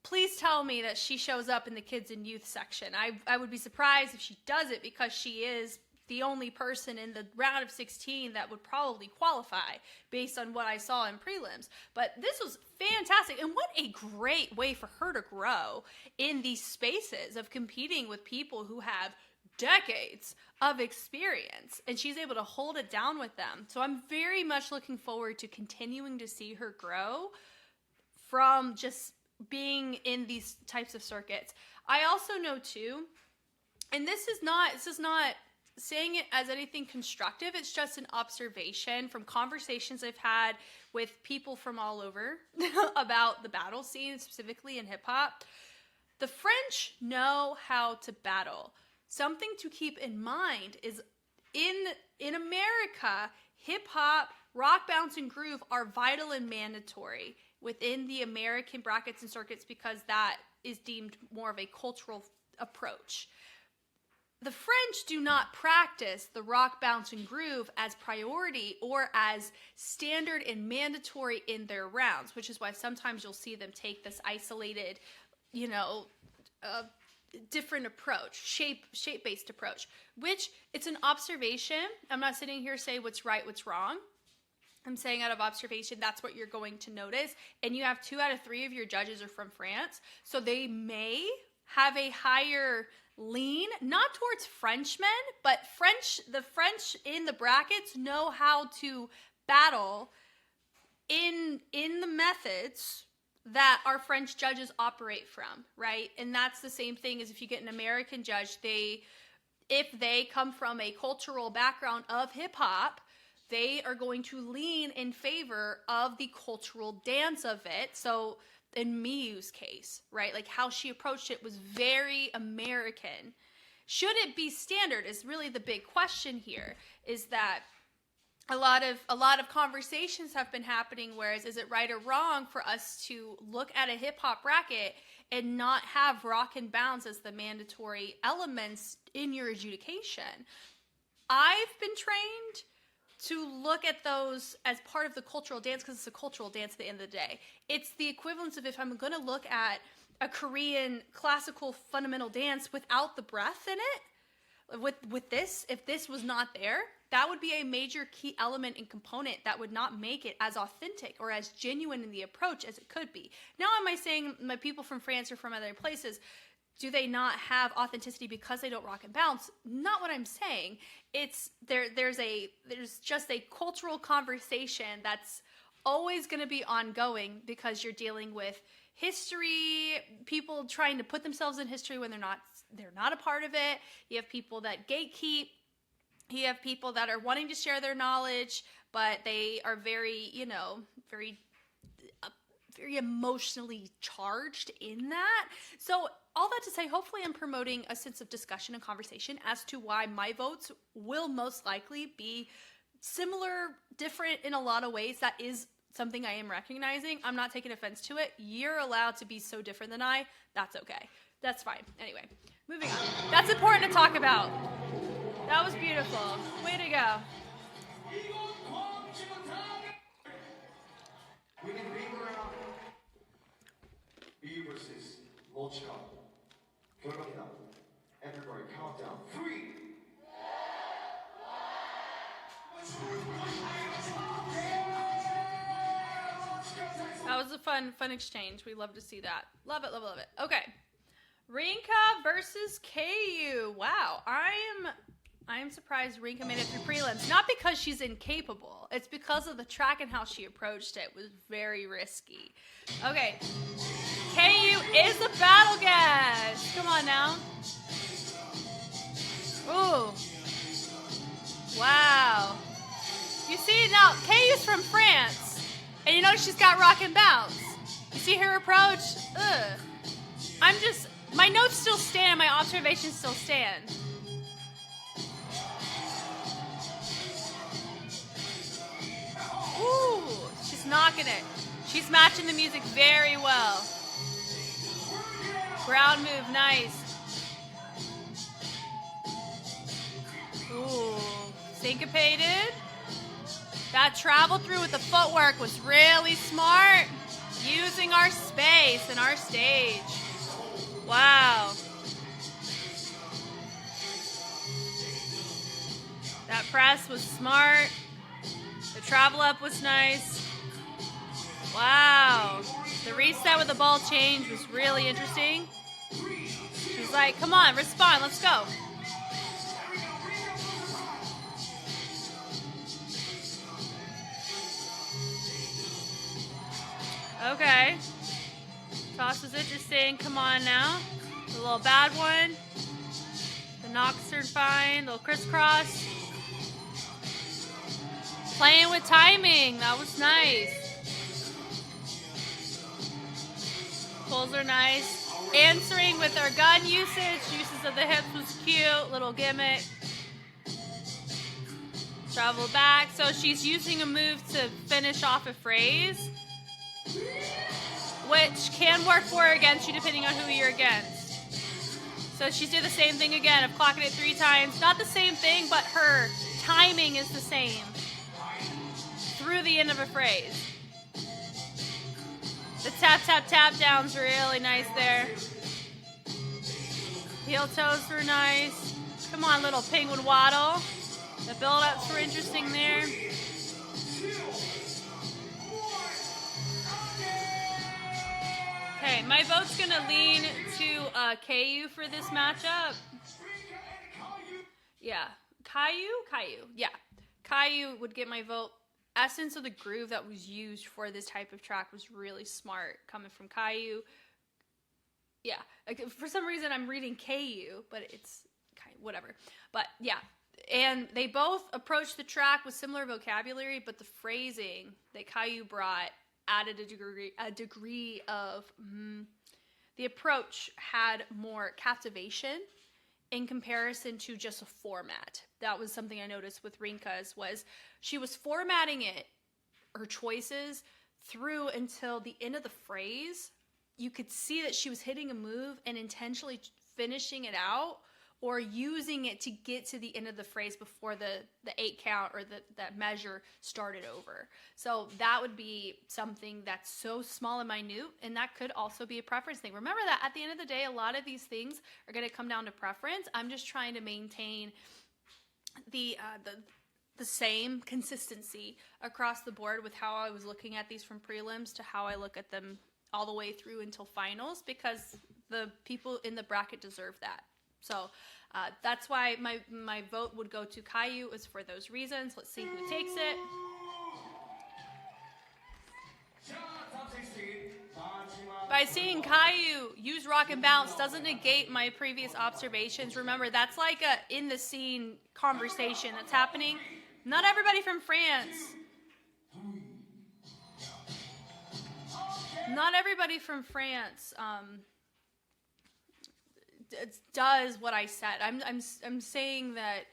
please tell me that she shows up in the kids and youth section. I would be surprised if she does it, because she is the only person in the round of 16 that would probably qualify based on what I saw in prelims. But this was fantastic, and what a great way for her to grow in these spaces of competing with people who have decades of experience, and she's able to hold it down with them. So I'm very much looking forward to continuing to see her grow from just being in these types of circuits. I also know too, and this is not saying it as anything constructive, it's just an observation from conversations I've had with people from all over about the battle scene, specifically in hip-hop. The French know how to battle. Something to keep in mind is in America, hip-hop, rock, bounce, and groove are vital and mandatory within the American brackets and circuits, because that is deemed more of a cultural approach. The French do not practice the rock, bounce, and groove as priority or as standard and mandatory in their rounds, which is why sometimes you'll see them take this isolated, different approach, shape-based approach, which it's an observation. I'm not sitting here saying what's right, what's wrong. I'm saying out of observation, that's what you're going to notice. And you have 2 out of 3 of your judges are from France, so they may have a higher lean, not towards Frenchmen, but the French in the brackets know how to battle in the methods that our French judges operate from, right? And that's the same thing as if you get an American judge, if they come from a cultural background of hip hop, they are going to lean in favor of the cultural dance of it. So in Miyu's case, right, like how she approached it was very American. Should it be standard is really the big question here, is that a lot of conversations have been happening, whereas is it right or wrong for us to look at a hip hop bracket and not have rock and bounce as the mandatory elements in your adjudication? I've been trained to look at those as part of the cultural dance because it's a cultural dance at the end of the day. It's the equivalence of if I'm going to look at a Korean classical fundamental dance without the breath in it, with this, if this was not there, that would be a major key element and component that would not make it as authentic or as genuine in the approach as it could be. Now, am I saying my people from France or from other places, do they not have authenticity because they don't rock and bounce? Not what I'm saying. It's there's just a cultural conversation that's always going to be ongoing because you're dealing with history, people trying to put themselves in history when they're not a part of it. You have people that gatekeep. You have people that are wanting to share their knowledge, but they are very emotionally charged in that. So all that to say, hopefully I'm promoting a sense of discussion and conversation as to why my votes will most likely be similar, different in a lot of ways. That is something I am recognizing. I'm not taking offense to it. You're allowed to be so different than I. That's okay. That's fine. Anyway, moving on. That's important to talk about. That was beautiful. Way to go. We can beat around B versus Lochka. 결과입니다. Everybody count down. 3. That was a fun exchange. We love to see that. Love it, love it, love it. Okay. Rinka versus KU. Wow. I am surprised Rinka made it through prelims. Not because she's incapable. It's because of the track and how she approached it. It was very risky. Okay. KU is a battle guest. Come on now. Ooh. Wow. You see, now, KU's from France. And you know she's got rock and bounce. You see her approach? Ugh. My notes still stand. My observations still stand. Ooh, she's knocking it. She's matching the music very well. Ground move, nice. Ooh, syncopated. That travel through with the footwork was really smart. Using our space and our stage. Wow. That press was smart. The travel up was nice. Wow. The reset with the ball change was really interesting. She's like, come on, respond, let's go. Okay. Toss is interesting. Come on now. A little bad one. The knocks are fine. Little crisscross. Playing with timing. That was nice. Pulls are nice. Answering with our gun usage. Uses of the hips was cute. Little gimmick. Travel back. So she's using a move to finish off a phrase, which can work for or against you depending on who you're against. So she's doing the same thing again of clocking it 3 times. Not the same thing, but her timing is the same through the end of a phrase. The tap, tap, tap down's really nice there. Heel toes were nice. Come on, little penguin waddle. The build-ups were interesting there. Okay, my vote's gonna lean to KU for this matchup. Yeah, Caillou. Yeah, Caillou would get my vote. Essence of the groove that was used for this type of track was really smart, coming from Caillou. Yeah, like, for some reason I'm reading KU, but it's whatever. But yeah, And they both approached the track with similar vocabulary, but the phrasing that Caillou brought added a degree of the approach had more captivation in comparison to just a format. That was something I noticed with Rinka's, was she was formatting it, her choices, through until the end of the phrase. You could see that she was hitting a move and intentionally finishing it out, or using it to get to the end of the phrase before the 8 count or that measure started over. So that would be something that's so small and minute, and that could also be a preference thing. Remember that at the end of the day, a lot of these things are going to come down to preference. I'm just trying to maintain the same consistency across the board with how I was looking at these from prelims to how I look at them all the way through until finals, because the people in the bracket deserve that. So that's why my vote would go to Caillou, is for those reasons. Let's see who takes it. By seeing Caillou use rock and bounce doesn't negate my previous observations. Remember, that's like a in the scene conversation that's happening. Not everybody from France. Not everybody from France does what I said. I'm saying that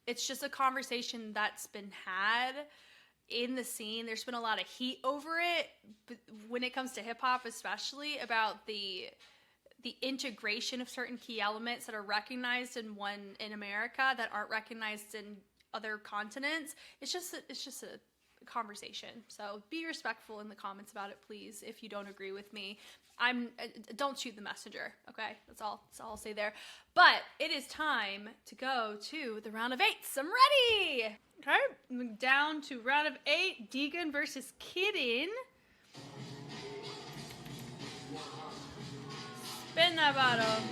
it's just a conversation that's been had in the scene. There's been a lot of heat over it, but when it comes to hip hop, especially about the integration of certain key elements that are recognized in America that aren't recognized in other continents. It's just a conversation. So be respectful in the comments about it, please. If you don't agree with me, don't shoot the messenger. Okay, that's all I'll say there. But it is time to go to the round of 8s. I'm ready. Okay, down to round of 8. Deegan versus Kidden. Spin that bottle.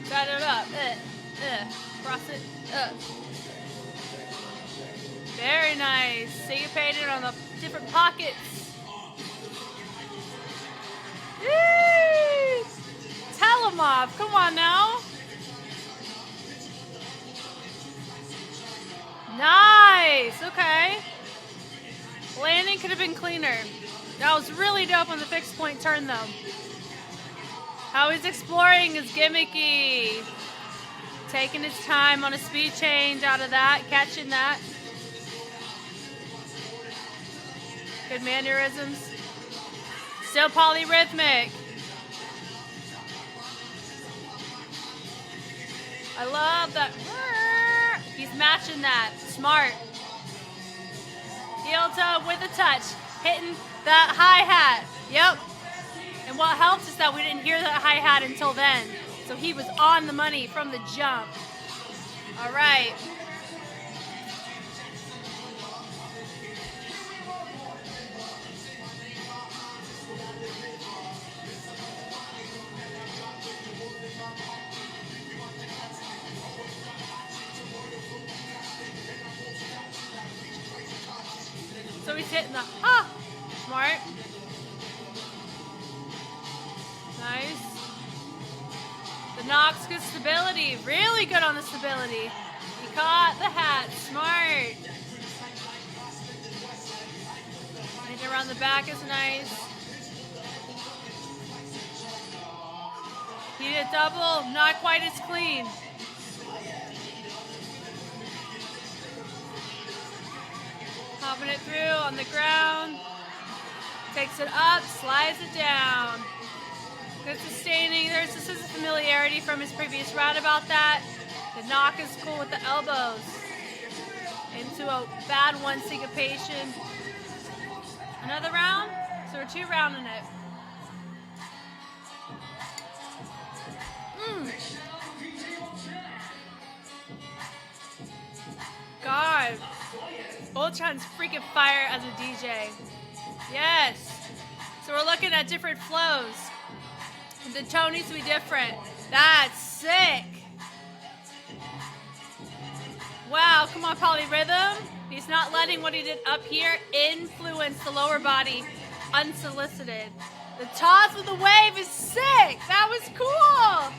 Set it up. Cross it up. Very nice. Syncopated on the different pockets. Yee! Tell him off. Come on now. Nice. Okay. Landing could have been cleaner. That was really dope on the fixed point turn, though. How he's exploring is gimmicky. Taking his time on a speed change out of that. Catching that. Good mannerisms. Still polyrhythmic. I love that. He's matching that. Smart. Heel toe with a touch. Hitting that hi-hat. Yep. And what helps is that we didn't hear that hi-hat until then. So he was on the money from the jump. All right. So he's hitting the smart. Nice. The knocks, good stability. Really good on the stability. He caught the hat. Smart. Hitting around the back is nice. He did double, not quite as clean. Popping it through on the ground. Takes it up, slides it down. Good sustaining. There's this is a familiarity from his previous round about that. The knock is cool with the elbows. Into a bad one, syncopation. Another round? So we're 2 rounding it. God. Ultron's freaking fire as a DJ. Yes. So we're looking at different flows. The tone needs to be different. That's sick. Wow, come on, polyrhythm. He's not letting what he did up here influence the lower body unsolicited. The toss with the wave is sick. That was cool.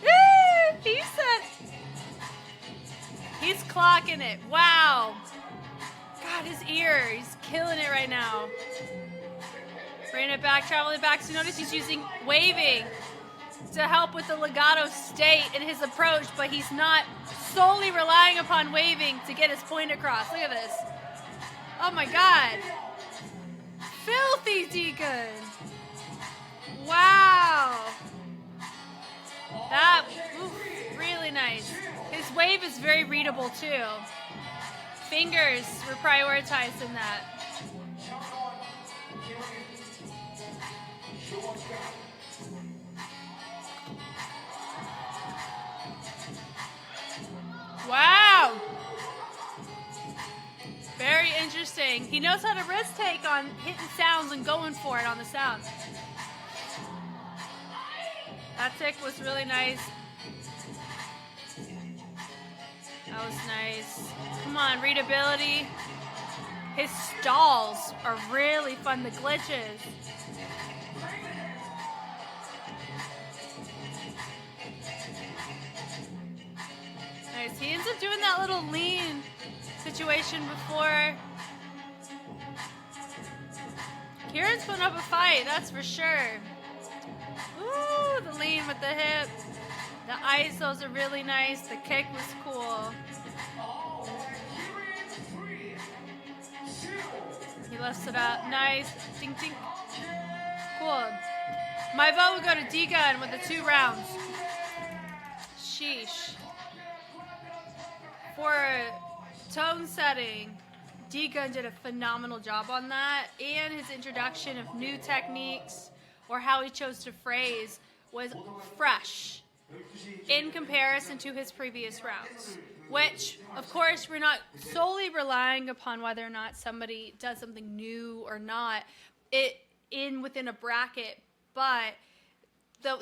Woo! He said he's clocking it. Wow. God, his ear. He's killing it right now. Bringing it back, traveling back. So notice he's using waving to help with the legato state in his approach, but he's not solely relying upon waving to get his point across. Look at this. Oh my God. Filthy Deacon. Wow. That, oof, really nice. His wave is very readable too. Fingers were prioritized in that. Wow. Very interesting. He knows how to risk take on hitting sounds and going for it on the sound. That tick was really nice. That was nice. Come on, readability. His stalls are really fun, the glitches. Nice. He ends up doing that little lean situation before. Kieran's putting up a fight, that's for sure. Ooh, the lean with the hip. The ISOs are really nice. The kick was cool. He lifts it up. Nice. Ding, ding. Cool. My vote would go to D-Gun with the 2 rounds. Sheesh. For tone setting, D-Gun did a phenomenal job on that, and his introduction of new techniques or how he chose to phrase was fresh in comparison to his previous rounds, which, of course, we're not solely relying upon whether or not somebody does something new or not within a bracket, but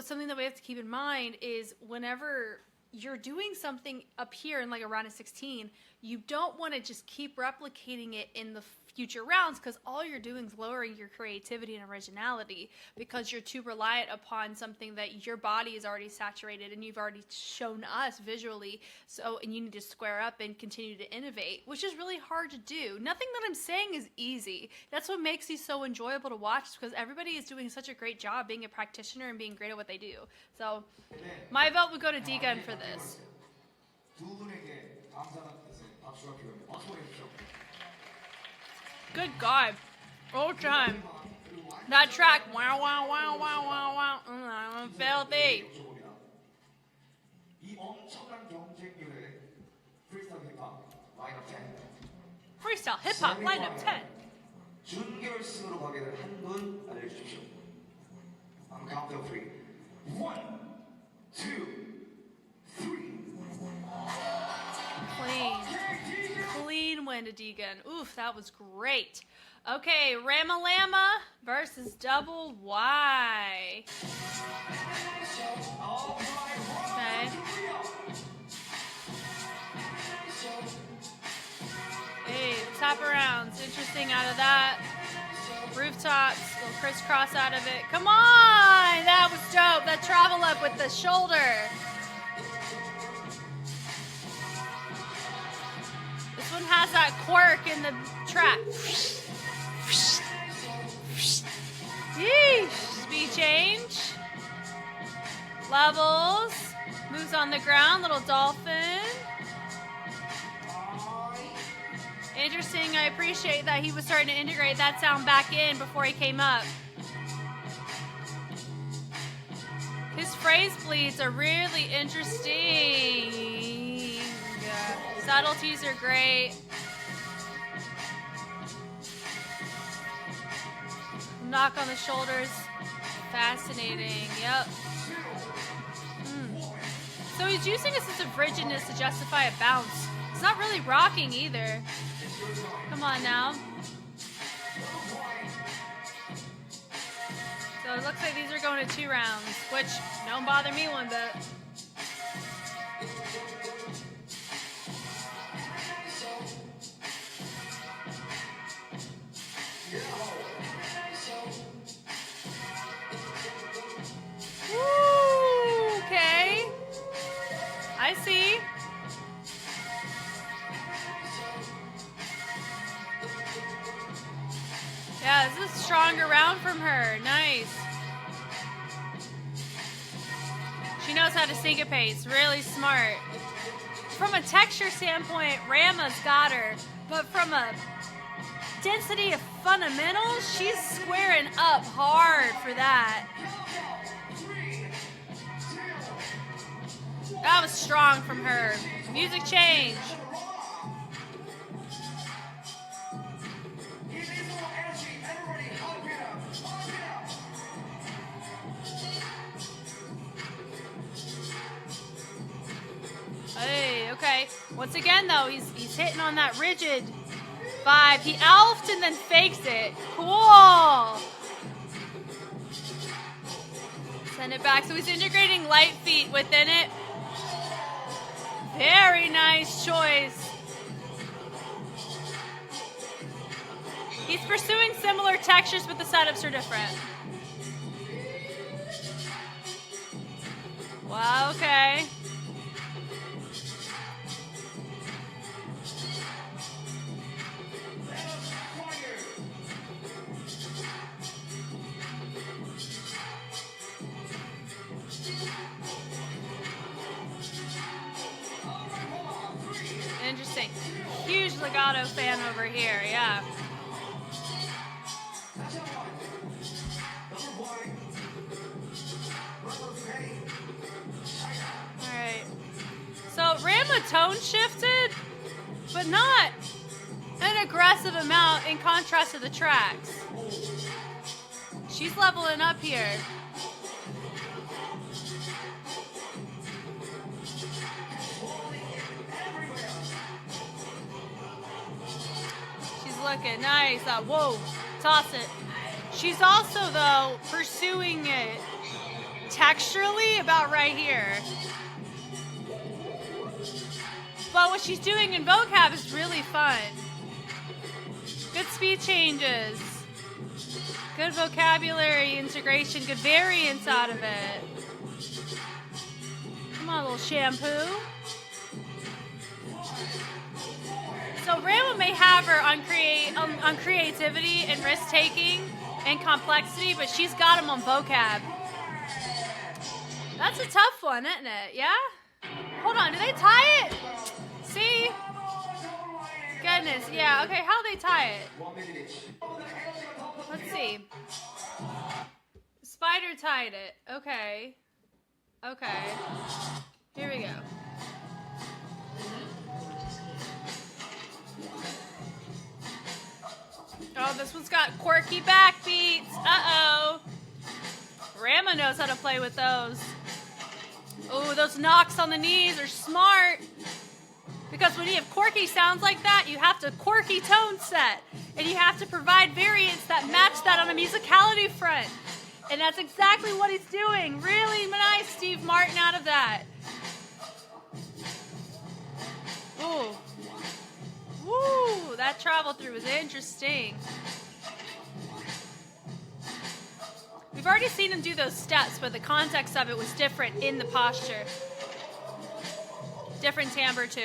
something that we have to keep in mind is whenever you're doing something up here in like a round of 16, you don't want to just keep replicating it in the future rounds, because all you're doing is lowering your creativity and originality, because you're too reliant upon something that your body is already saturated and you've already shown us visually. And you need to square up and continue to innovate, which is really hard to do. Nothing that I'm saying is easy. That's what makes these so enjoyable to watch, because everybody is doing such a great job being a practitioner and being great at what they do. So my vote would go to D-Gun for this. Good God. All time. That track. Wow, wow, wow, wow, wow, wow. Filthy. Freestyle hip hop lineup 10. 준결승으로 가게 될 한 분 알려주십시오. I'm counting 3. 1, 2, 3. Clean win to D-Gun. Oof, that was great. Okay, Ramalama versus Double Y. Okay. Hey, top of rounds. Interesting out of that. Rooftops, little crisscross out of it. Come on! That was dope. That travel up with the shoulder. This one has that quirk in the track. Yeesh. Speed change. Levels. Moves on the ground. Little dolphin. Interesting. I appreciate that he was starting to integrate that sound back in before he came up. His phrase bleeds are really interesting. Subtleties are great. Knock on the shoulders. Fascinating. Yep. So he's using a sense of rigidness to justify a bounce. It's not really rocking either. Come on now. So it looks like these are going to 2 rounds, which don't bother me one bit. Woo, okay. a stronger round from her. Nice. She knows how to syncopate. It's really smart. From a texture standpoint, Rama's got her. But from a density of fundamentals, she's squaring up hard for that. That was strong from her. Music change. Hey, okay. Once again, though, he's hitting on that rigid vibe. He elfed and then fakes it. Cool. Send it back. So he's integrating light feet within it. Very nice choice. He's pursuing similar textures, but the setups are different. Wow, okay. Interesting. Huge legato fan over here, yeah. Alright. So Rama tone shifted, but not an aggressive amount in contrast to the tracks. She's leveling up here. Looking nice. Whoa, toss it. She's also, though, pursuing it texturally about right here. But what she's doing in vocab is really fun. Good speed changes. Good vocabulary integration. Good variance out of it. Come on, little shampoo. So Rama may have her on creativity and risk-taking and complexity, but she's got him on vocab. That's a tough one, isn't it? Yeah? Hold on, do they tie it? See? Goodness, yeah. Okay, how do they tie it? Let's see. Spider tied it. Okay. Okay. Here we go. Oh, this one's got quirky backbeats. Uh-oh. Rama knows how to play with those. Oh, those knocks on the knees are smart. Because when you have quirky sounds like that, you have to quirky tone set. And you have to provide variants that match that on a musicality front. And that's exactly what he's doing. Really nice, Steve Martin, out of that. Ooh. Woo, that travel through was interesting. We've already seen him do those steps, but the context of it was different in the posture. Different timbre too.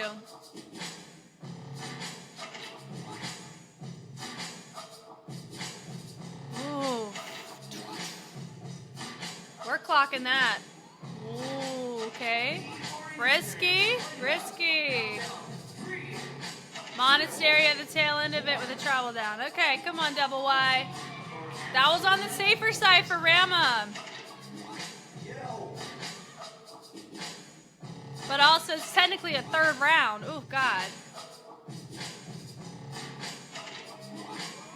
Ooh. We're clocking that. Ooh, okay. Risky, risky. Monastery at the tail end of it with a travel down. Okay, come on, Double Y. That was on the safer side for Rama. But also, it's technically a third round. Oh, God.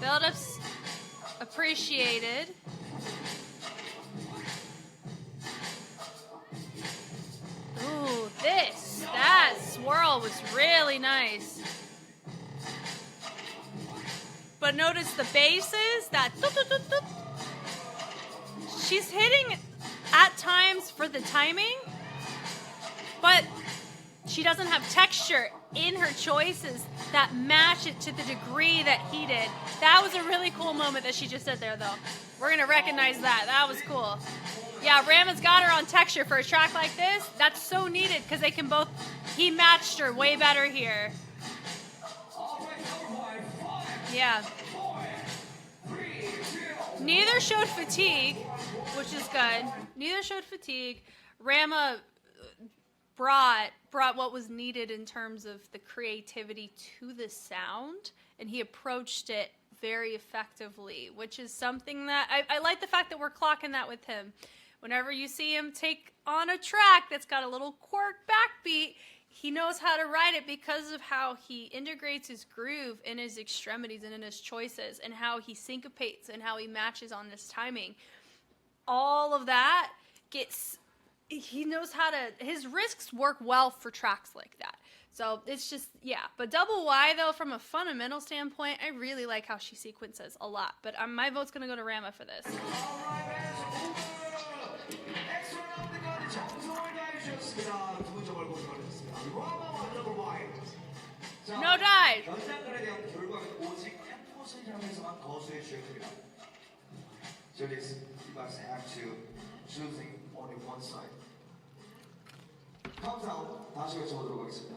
Build-ups appreciated. Ooh, that swirl was really nice. But notice the basses, that she's hitting at times for the timing, but she doesn't have texture in her choices that match it to the degree that he did. That was a really cool moment that she just did there, though. We're going to recognize that. That was cool. Yeah, Rama's got her on texture for a track like this. That's so needed because they can both, he matched her way better here. Yeah. Neither showed fatigue, which is good. Neither showed fatigue. Rama brought what was needed in terms of the creativity to the sound, and he approached it very effectively, which is something that I like the fact that we're clocking that with him. Whenever you see him take on a track that's got a little quirk backbeat, he knows how to ride it because of how he integrates his groove in his extremities and in his choices, and how he syncopates and how he matches on this timing. All of that he knows how to, his risks work well for tracks like that. So it's just, yeah. But Double Y, though, from a fundamental standpoint, I really like how she sequences a lot. But my vote's going to go to Rama for this. No dive. Judges, you must have to choosing only one side. 카운트다운 다시 외쳐보도록 하겠습니다.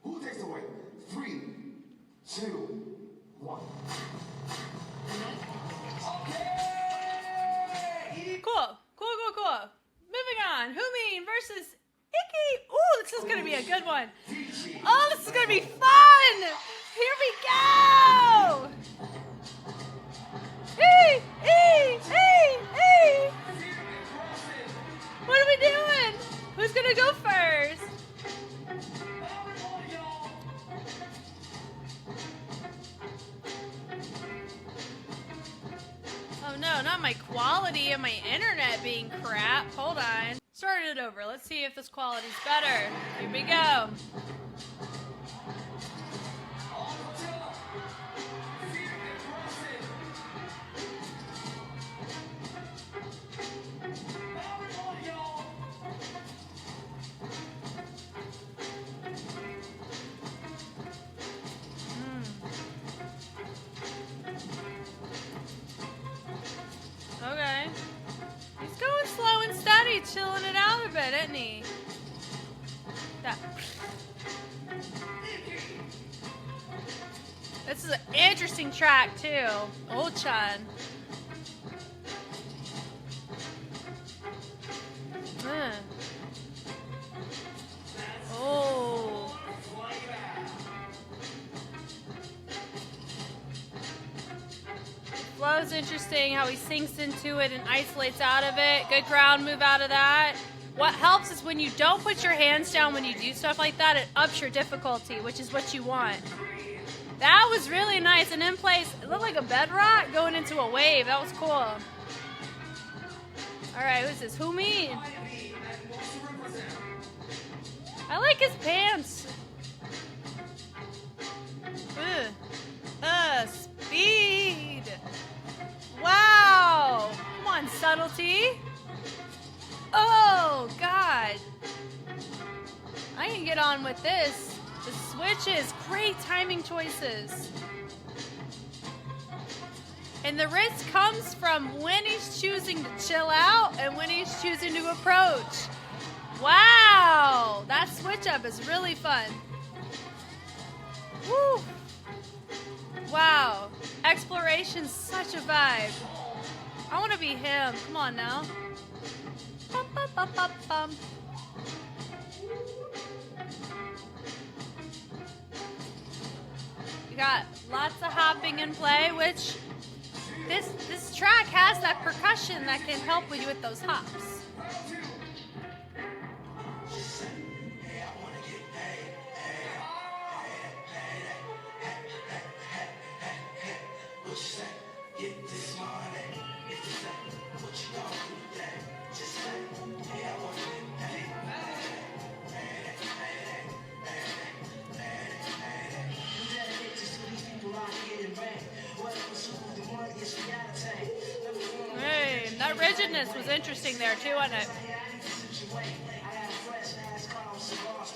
Who takes the win? 3, 2, 1. Okay! Cool. Moving on. Humin versus Icky. Ooh, this is going to be a good one. Oh, this is going to be fun. Here we go. Hey. What are we doing? Who's going to go first? Oh no, not my quality and my internet being crap. Hold on. Starting it over. Let's see if this quality's better. Here we go. Okay. He's going slow and steady, chilling it out a bit, isn't he? That. This is an interesting track, too. Ochan. Oh. Flow's interesting, how he sinks into it and isolates out of it. Good ground move out of that. What helps is when you don't put your hands down when you do stuff like that, it ups your difficulty, which is what you want. That was really nice. And in place, it looked like a bedrock going into a wave. That was cool. All right, who's this? Humin. I like his pants. Speed. Wow. Come on, subtlety. Oh, God. I can get on with this. The switches, great timing choices. And the risk comes from when he's choosing to chill out and when he's choosing to approach. Wow, that switch up is really fun. Woo. Wow, exploration's such a vibe. I want to be him. Come on now. Bum, bum, bum, bum, bum. You got lots of hopping in play, which this track has that percussion that can help you with those hops. Hey, that rigidness was interesting there too, wasn't it?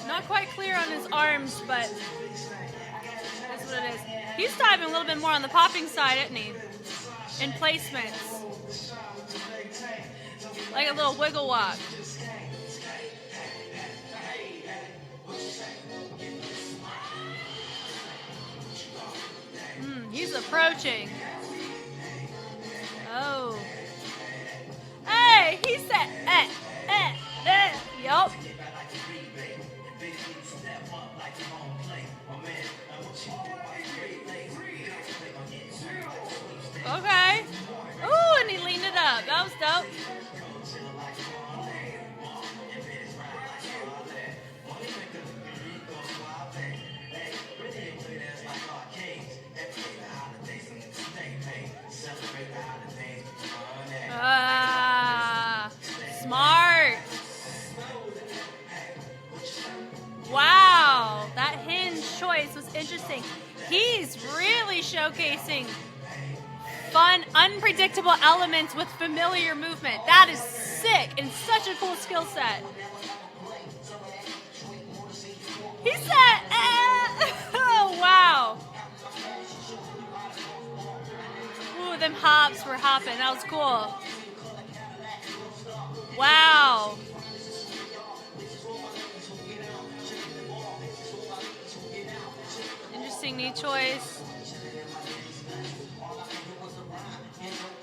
Not quite clear on his arms, but that's what it is. He's diving a little bit more on the popping side, isn't he? In placements. Like a little wiggle walk. He's approaching. unpredictable elements with familiar movement. That is sick and such a cool skill set. He said, oh, wow. Ooh, them hops were hopping. That was cool. Wow. Interesting knee choice.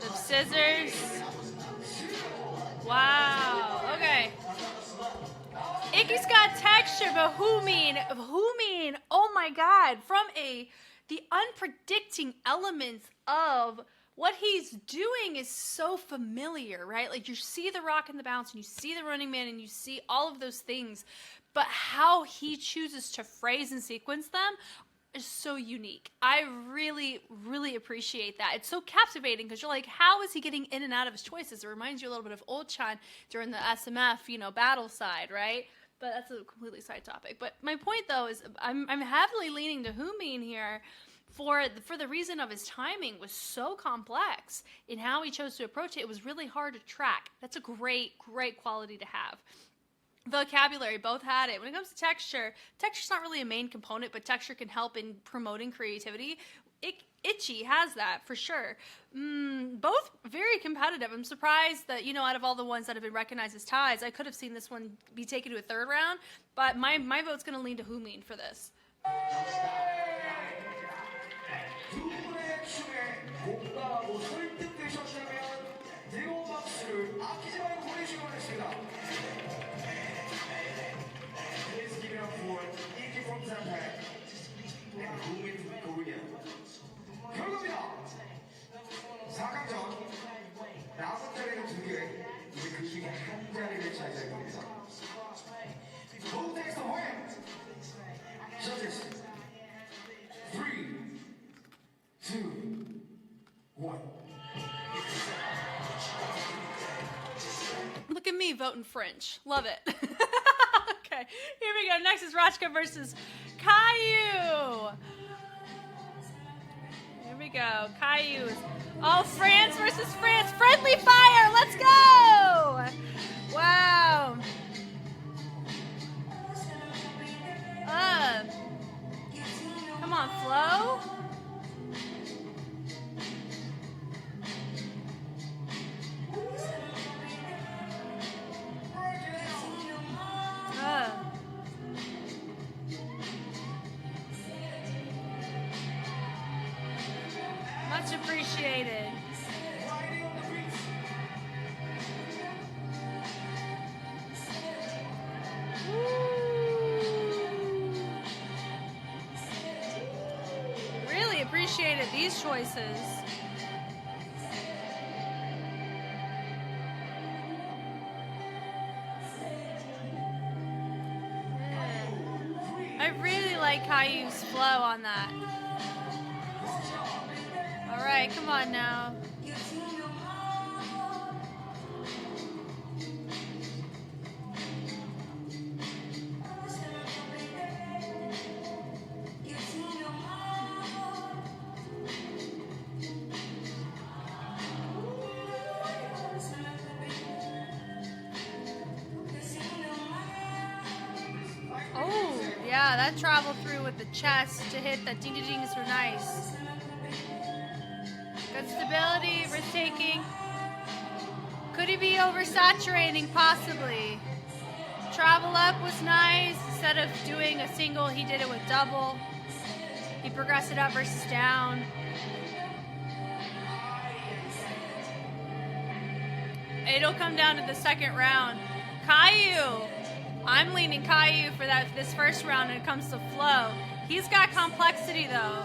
The scissors. Wow. Okay. Icky's got texture, but who mean? Oh my God! From the unpredicting elements of what he's doing is so familiar, right? Like you see the rock and the bounce, and you see the running man, and you see all of those things, but how he chooses to phrase and sequence them is so unique. I really, really appreciate that. It's so captivating because you're like, how is he getting in and out of his choices? It reminds you a little bit of Old Chan during the SMF, battle side, right? But that's a completely side topic. But my point, though, is I'm heavily leaning to Humin here for the reason of his timing was so complex in how he chose to approach it. It was really hard to track. That's a great, great quality to have. Vocabulary, both had it. When it comes to texture's not really a main component, but texture can help in promoting creativity. Itchy has that for sure. Both very competitive. I'm surprised that, out of all the ones that have been recognized as ties, I could have seen this one be taken to a third round, but my vote's going to lean to Humin for this. 결과입니다. 4강전 남은 자리는 2개, 이제 그 중에 한 자리를 차지할 겁니다. Who takes the win? Judges, 3, 2, 1. Look at me voting French. Love it. Okay, here we go. Next is Rachka versus Caillou. Here we go. Caillou. Oh, France versus France. Friendly fire. Let's go. Wow. Come on, Flo. Much appreciated. Really appreciated these choices. I really like Caillou's flow on that. All right, come on now. Oh, yeah, that traveled through with the chest to hit the ding-dings were nice. Good stability, risk-taking. Could he be oversaturating? Possibly. Travel up was nice. Instead of doing a single, he did it with double. He progressed it up versus down. It'll come down to the second round. Caillou. I'm leaning Caillou for this first round when it comes to flow. He's got complexity, though.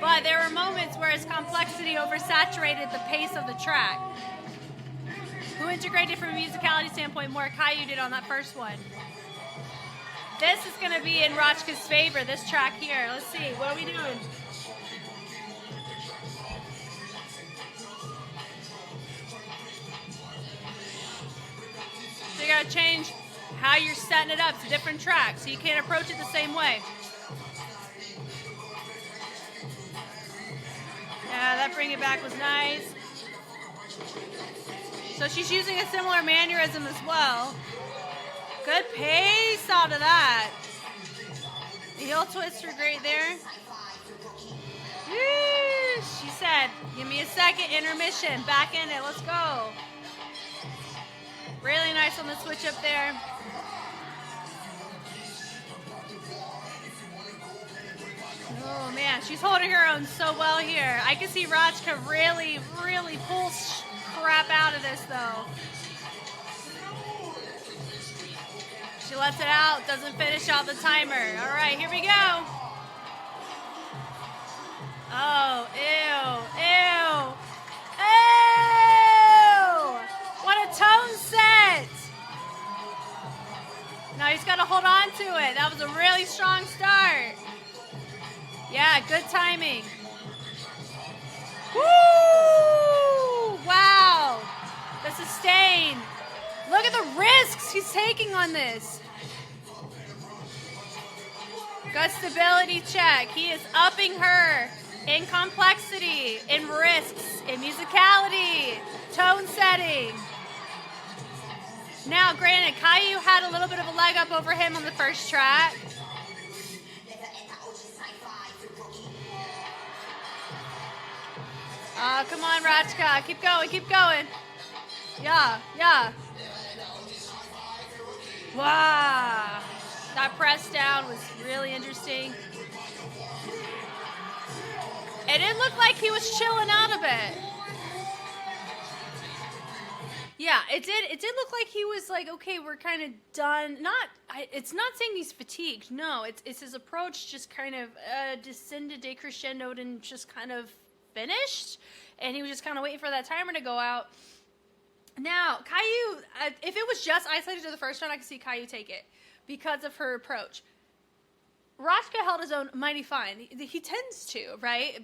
But there were moments where his complexity oversaturated the pace of the track. Who integrated from a musicality standpoint more? Caillou did on that first one. This is going to be in Rachka's favor, this track here. Let's see. What are we doing? So you got to change how you're setting it up. It's a different track, so you can't approach it the same way. Yeah, that bring it back was nice. So she's using a similar mannerism as well. Good pace out of that. The heel twister great there. Woo! She said, give me a second, intermission. Back in it, let's go. Really nice on the switch up there. Oh man, she's holding her own so well here. I can see Rajka really pull crap out of this though. She lets it out, doesn't finish out the timer. All right, here we go. Oh, ew, ew, ew! What a tone set! Now he's got to hold on to it. That was a really strong start. Yeah, good timing. Woo! Wow. The sustain. Look at the risks he's taking on this. Good stability check. He is upping her in complexity, in risks, in musicality, tone setting. Now, granted, Caillou had a little bit of a leg up over him on the first track. Oh, come on, Rajka. Keep going, keep going. Yeah, yeah. Wow. That press down was really interesting. It didn't look like he was chilling out a bit. Yeah, it did look like he was like, okay, we're kind of done. It's not saying he's fatigued. No, it's his approach just kind of descended, decrescendoed, and just kind of finished. And he was just kind of waiting for that timer to go out. Now, Caillou, if it was just isolated to the first round, I could see Caillou take it because of her approach. Rajka held his own mighty fine. He tends to, right?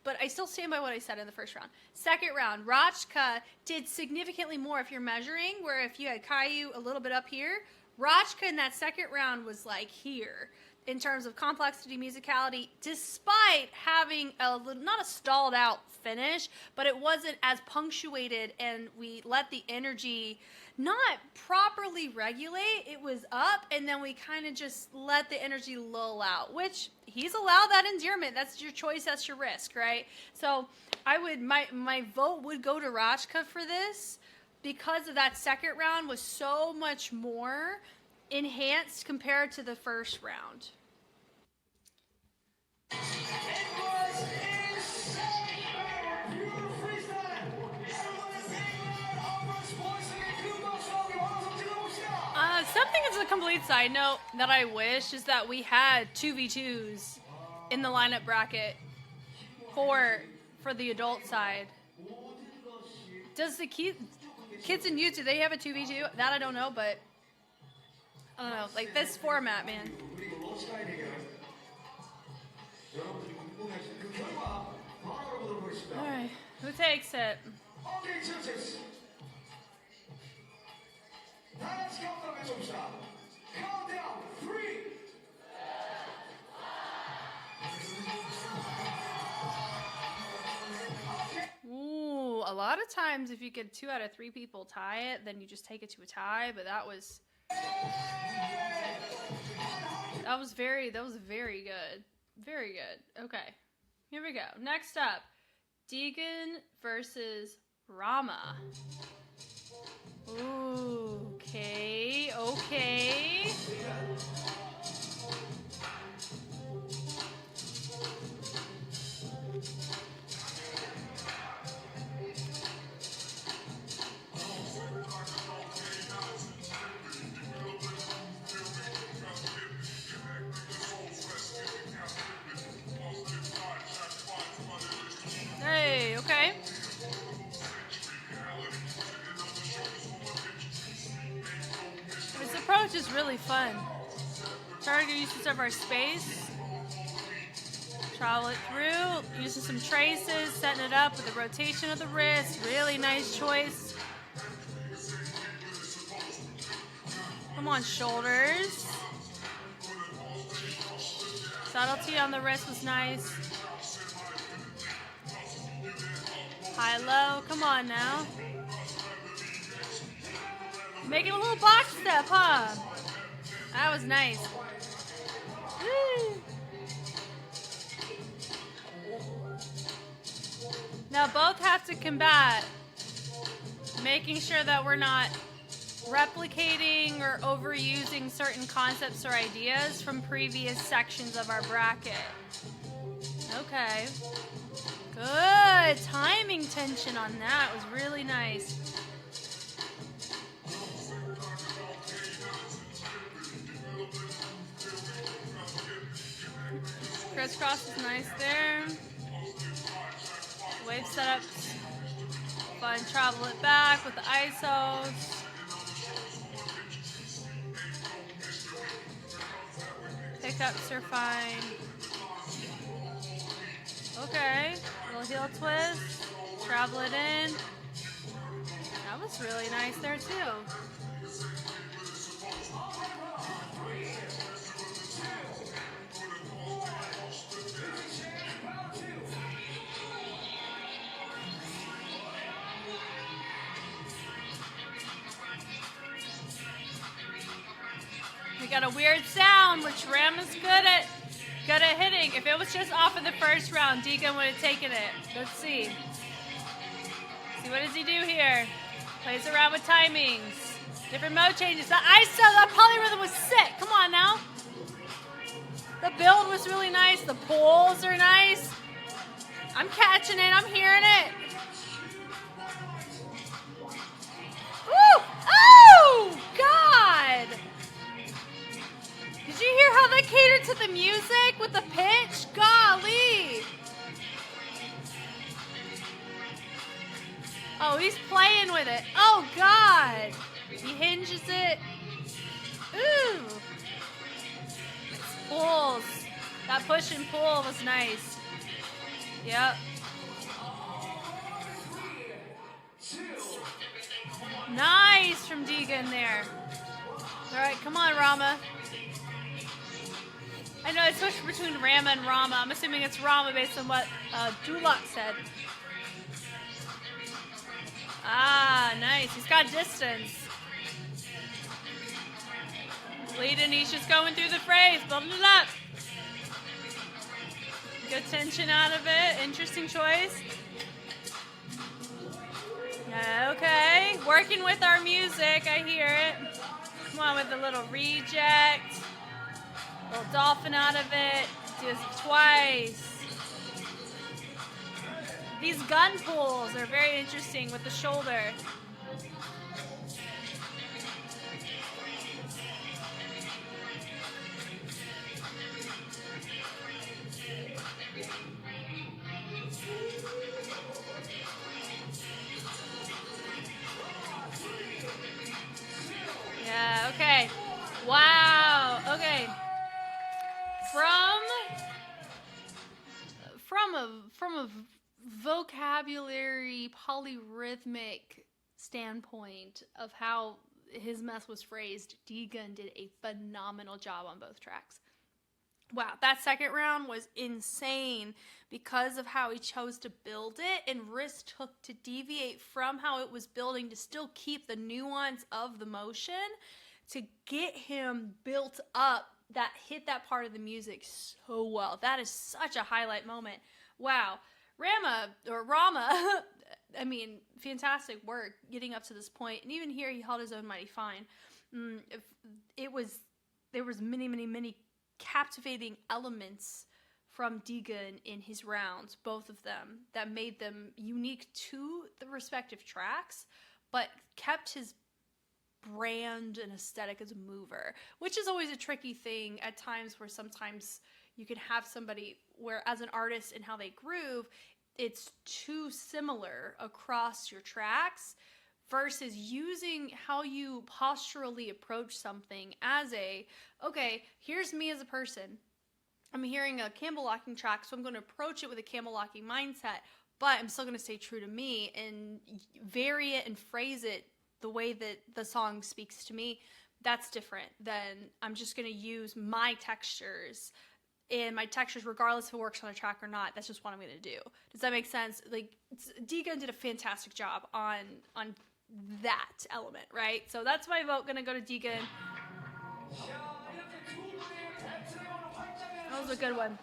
But I still stand by what I said in the first round. Second round, Rajka did significantly more if you're measuring, where if you had Caillou a little bit up here, Rajka in that second round was like here in terms of complexity, musicality, despite having not a stalled out finish, but it wasn't as punctuated, and we let the energy not properly regulate. It was up, and then we kind of just let the energy lull out, which he's allowed that endearment. That's your choice, that's your risk, right? So my vote would go to Rajka for this because of that second round was so much more enhanced compared to the first round. Something as a complete side note that I wish is that we had 2v2s in the lineup bracket for the adult side. Does the kids and youth, do they have a 2v2? That I don't know, but I don't know. Like this format, man. All right, who takes it? Countdown, 3. Ooh, a lot of times if you get 2 out of 3 people tie it, then you just take it to a tie, but that was very good. Very good. Okay. Here we go. Next up, Deegan versus Rama. Ooh, okay. Hey, okay. This approach is really fun. Try to get used to our space. Travel it through, using some traces, setting it up with the rotation of the wrist. Really nice choice. Come on, shoulders. Subtlety on the wrist was nice. High, low. Come on now. Making a little box step, huh? That was nice. Woo. Now both have to combat making sure that we're not replicating or overusing certain concepts or ideas from previous sections of our bracket. Okay. Good. Timing tension on that was really nice. Crisscross is nice there. Wave setups. Fun. Travel it back with the ISOs. Pickups are fine. Okay. Little heel twist. Travel it in. That was really nice there too. We got a weird sound, which Ram is good at hitting. If it was just off of the first round, Deacon would have taken it. Let's see. See, what does he do here? Plays around with timings. Different mode changes. The ISO, that polyrhythm was sick. Come on now. The build was really nice. The pulls are nice. I'm catching it. I'm hearing it. Woo! Oh, God! Did you hear how they catered to the music with the pitch? Golly! Oh, he's playing with it. Oh, God! He hinges it. Ooh! Pulls. That push and pull was nice. Yep. Nice from Deegan there. All right, come on, Rama. I know I switched between Rama and Rama. I'm assuming it's Rama based on what Dulak said. Ah, nice. He's got distance. Leading, he's just going through the phrase, building it up. Good tension out of it. Interesting choice. Okay, working with our music. I hear it. Come on with a little reject. A little dolphin out of it. Just twice. These gun pulls are very interesting with the shoulder. Yeah, okay. Wow. Okay. From a vocabulary polyrhythmic standpoint of how his mess was phrased, Deegan did a phenomenal job on both tracks. Wow, that second round was insane because of how he chose to build it and risk took to deviate from how it was building to still keep the nuance of the motion to get him built up that hit that part of the music so well. That is such a highlight moment. Wow. Rama, I mean, fantastic work getting up to this point. And even here, he held his own mighty fine. There was many captivating elements from Deegan in his rounds, both of them, that made them unique to the respective tracks, but kept his brand and aesthetic as a mover, which is always a tricky thing at times where sometimes you can have somebody where as an artist and how they groove, it's too similar across your tracks versus using how you posturally approach something as okay, here's me as a person. I'm hearing a camel locking track, so I'm going to approach it with a camel locking mindset, but I'm still going to stay true to me and vary it and phrase it the way that the song speaks to me. That's different than I'm just going to use my textures in my textures, regardless if it works on a track or not. That's just what I'm going to do. Does that make sense? Like, D-Gun did a fantastic job on that element, right? So that's my vote. Going to go to D-Gun. That was a good one.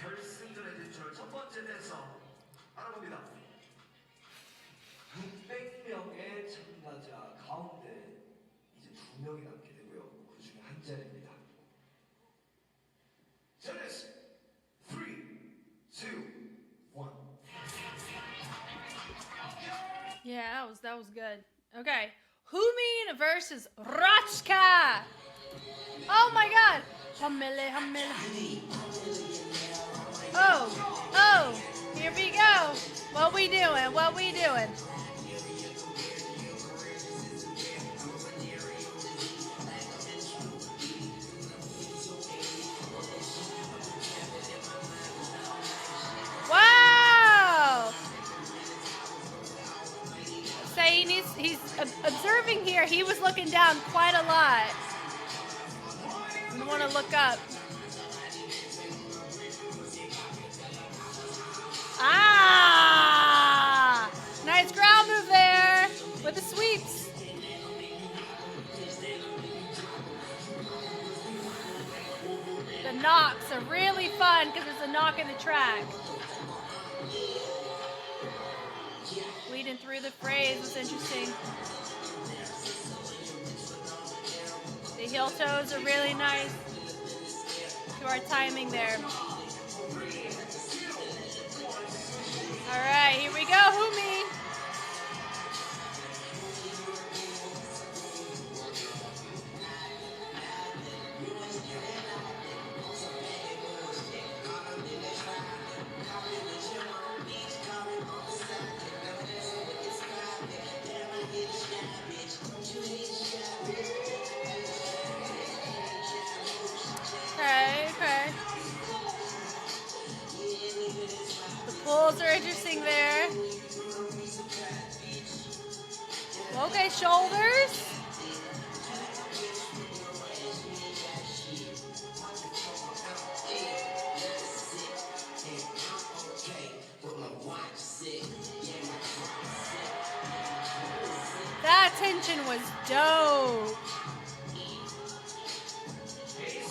결승전의 대결 첫 번째 댄서 알아봅니다. 600명의 참가자 가운데 이제 2명이 남게 되고요. 그 중에 한 자리입니다. 제네스 3, 2, 1. Yeah, that was good. Okay. Humin versus Rachka. Oh my god. Hamele. Oh, here we go. What we doing? Wow. Saying he's observing here. He was looking down quite a lot. I want to look up. Ah! Nice ground move there with the sweeps. The knocks are really fun because it's a knock in the track. Leading through the phrase was interesting. The heel toes are really nice to our timing there. All right, here we go, Humi. Okay. The pulls are interesting there. Okay, shoulders. That tension was dope.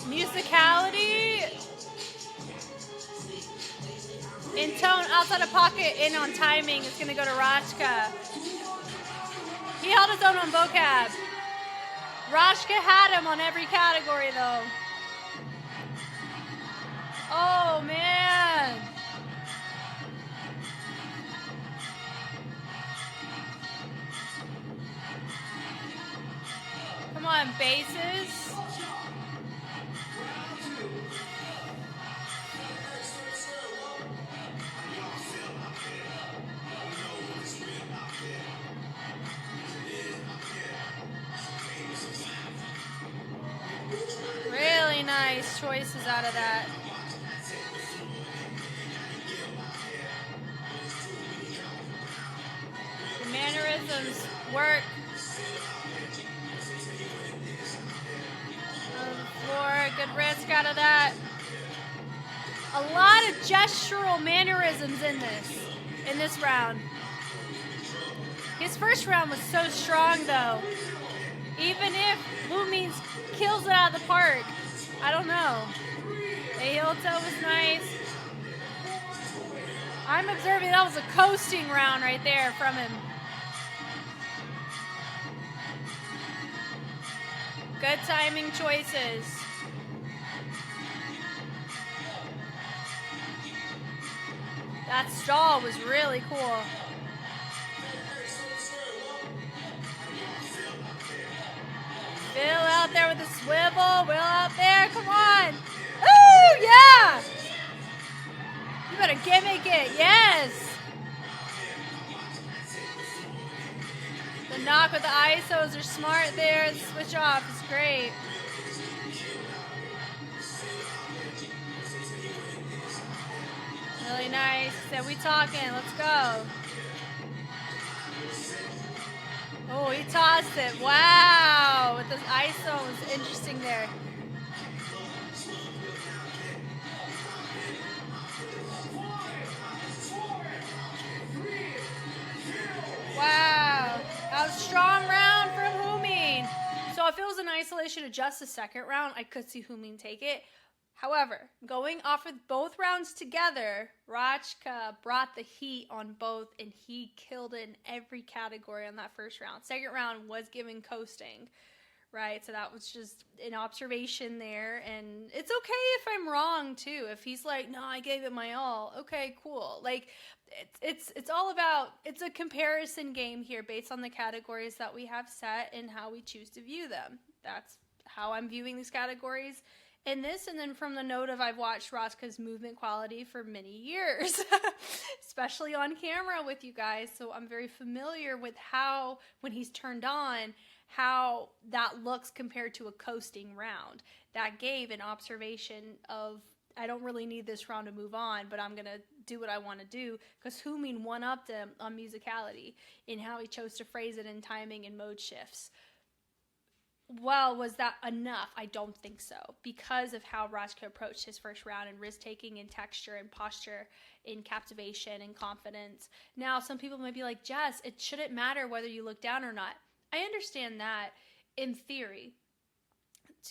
Musicality. In tone, outside of pocket, in on timing, it's going to go to Rachka. He held his own on vocab. Rachka had him on every category, though. Oh, man. Come on, bases. Really nice choices out of that. The mannerisms work. On the floor, good risk out of that. A lot of gestural mannerisms in this round. His first round was so strong, though. Even if Lumines kills it out of the park, I don't know. The heel toe was nice. I'm observing that was a coasting round right there from him. Good timing choices. That stall was really cool. Phil out there with the swivel. Will out there. Come on. Ooh, yeah. You better gimmick it. Yes. The knock with the ISOs are smart there. The switch off is great. Really nice. Said we talking. Let's go. Oh, he tossed it. Wow. With this ISO, it was interesting there. Wow. That was a strong round from Humin. So if it was an isolation of just the second round, I could see Humin take it. However, going off of both rounds together, Rachka brought the heat on both, and he killed it in every category on that first round. Second round was given coasting, right? So that was just an observation there, and it's okay if I'm wrong too. If he's like, no, I gave it my all. Okay, cool. Like, it's all about, it's a comparison game here based on the categories that we have set and how we choose to view them. That's how I'm viewing these categories in this. And then from the note of, I've watched Rachka's movement quality for many years, especially on camera with you guys. So I'm very familiar with how, when he's turned on, how that looks compared to a coasting round. That gave an observation of, I don't really need this round to move on, but I'm going to do what I want to do, because Humin one-upped him on musicality in how he chose to phrase it in timing and mode shifts. Well, was that enough? I don't think so, because of how Rachka approached his first round and risk-taking and texture and posture in captivation and confidence. Now, some people might be like, Jess, it shouldn't matter whether you look down or not. I understand that in theory.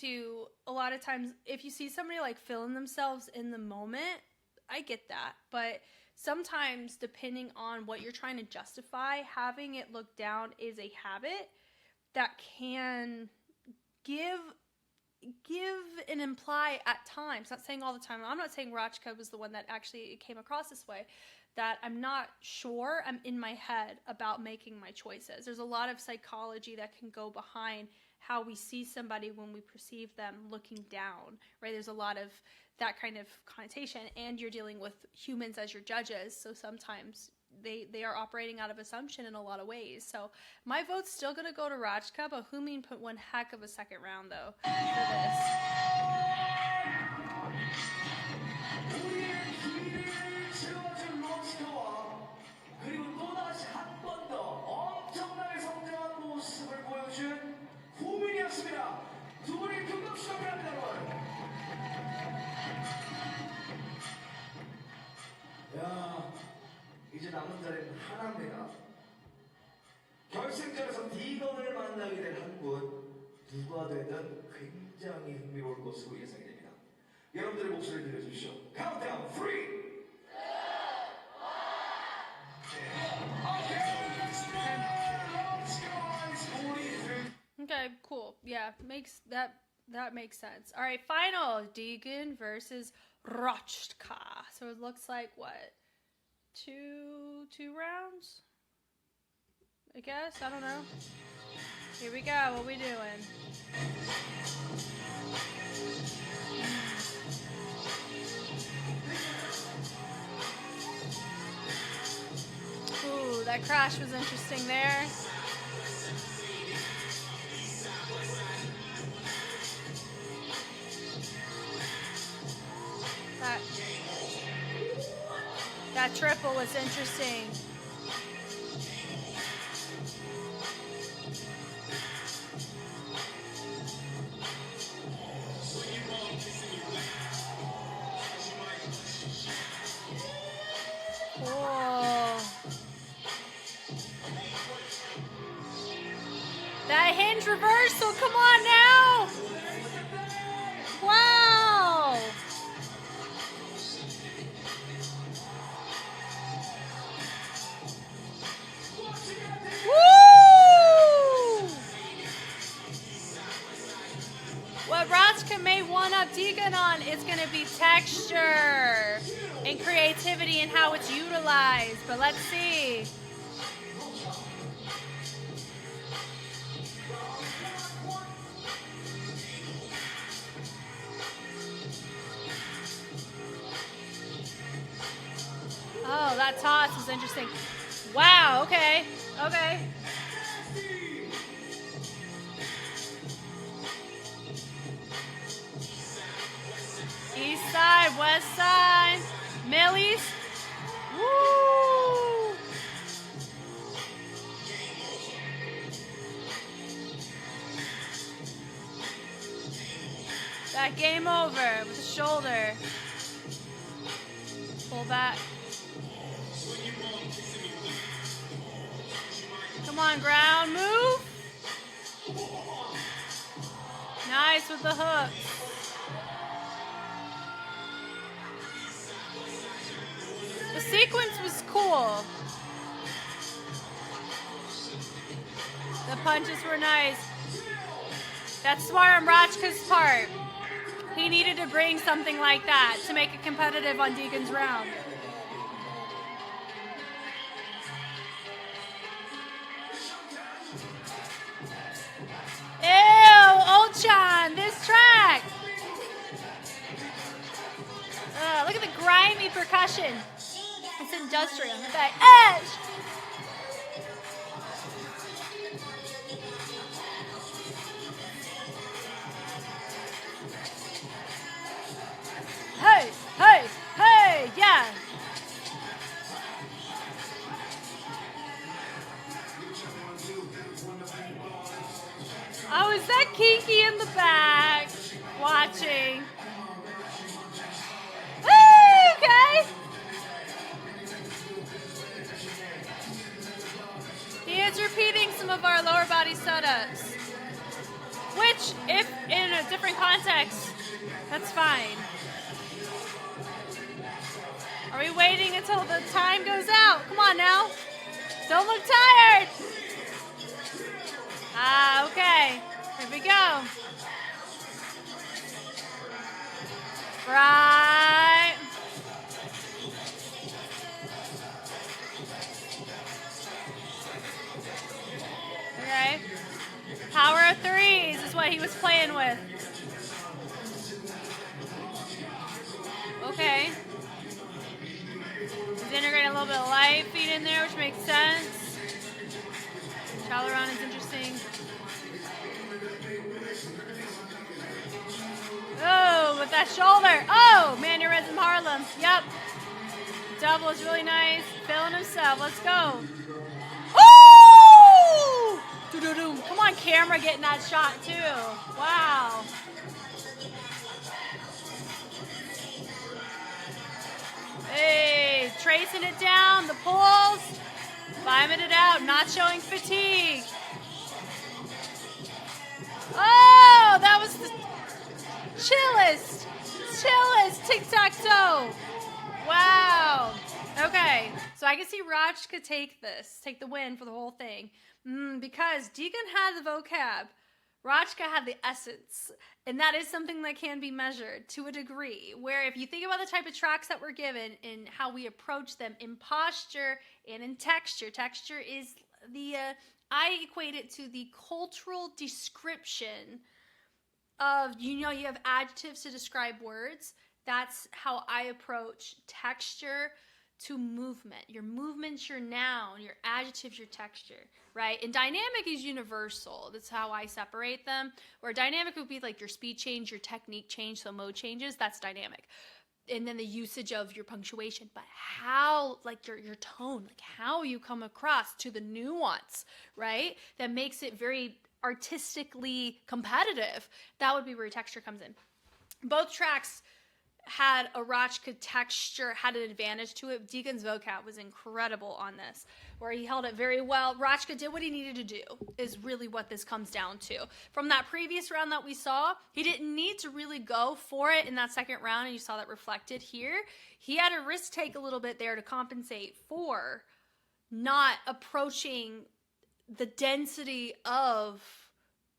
To a lot of times, if you see somebody like feeling themselves in the moment, I get that. But sometimes, depending on what you're trying to justify, having it look down is a habit that can give and imply at times, not saying all the time, I'm not saying Rachka was the one that actually came across this way, that I'm not sure, I'm in my head about making my choices. There's a lot of psychology that can go behind how we see somebody when we perceive them looking down, right? There's a lot of that kind of connotation, and you're dealing with humans as your judges, so sometimes they are operating out of assumption in a lot of ways. So my vote's still going to go to Rachka, but Humin put one heck of a second round, though, for this. 그리고 또다시 한 번 더 엄청나게 성장한 모습을 보여준 후민이었습니다. 두 분이 금방 시작합니다, 여러분. 야, 이제 남은 자리는 하나입니다. 결승전에서 디건을 만나게 될 한 분, 누가 되든 굉장히 흥미로울 것으로 예상이 됩니다. 여러분들의 목소리를 들려주십시오. 카운트다운 3, Okay, cool. Yeah, makes that makes sense. All right, final Deegan versus Rachka. So it looks like what? Two rounds? I guess. I don't know. Here we go. What we doing? Ooh, that crash was interesting there. That triple was interesting. Cool. That hinge reversal, come on now. Wow. Woo! What Rachka may one-up Deegan on is going to be texture and creativity and how it's utilized. But let's see. Oh, that toss is interesting. Wow, okay. Okay. East side, west side. Millie's. Woo! that game over with the shoulder. Pull back. Come on, ground move. Nice with the hook. The sequence was cool. The punches were nice. That's smart on Rachka's part. He needed to bring something like that to make it competitive on Deegan's round. Ew, Ulchan, this track. Look at the grimy percussion. It's industrial. In fact, Edge. Hey, hey, hey, yeah. Oh, is that Kiki in the back watching? Okay. He is repeating some of our lower body setups, which, if in a different context, that's fine. Are we waiting until the time goes out? Come on now. Don't look tired. Okay. Here we go. Right. Okay. Power of threes is what he was playing with. Okay. He's integrating a little bit of light feed in there, which makes sense. Chalaron is interesting. Oh, with that shoulder. Oh, mannerism Harlem. Yep. Double is really nice. Feeling himself. Let's go. Oh! Come on, camera, getting that shot too. Wow. Hey, tracing it down, the pulls, climbing it out, not showing fatigue. Oh, that was the chillest tic-tac-toe. Wow. Okay, so I can see Rachka take the win for the whole thing. Because Deegan had the vocab, Rachka had the essence, and that is something that can be measured to a degree, where if you think about the type of tracks that we're given and how we approach them in posture and in texture is I equate it to the cultural description of, you have adjectives to describe words. That's how I approach texture to movement. Your movement's your noun, your adjective's your texture, right? And dynamic is universal. That's how I separate them. Where dynamic would be like your speed change, your technique change, so mode changes, that's dynamic. And then the usage of your punctuation, but how, like your tone, like how you come across to the nuance, right? That makes it very artistically competitive. That would be where your texture comes in. Both tracks had a Rachka texture, had an advantage to it. Deegan's vocab was incredible on this, where he held it very well. Rachka did what he needed to do, is really what this comes down to. From that previous round that we saw, he didn't need to really go for it in that second round, and you saw that reflected here. He had a risk take a little bit there to compensate for not approaching the density of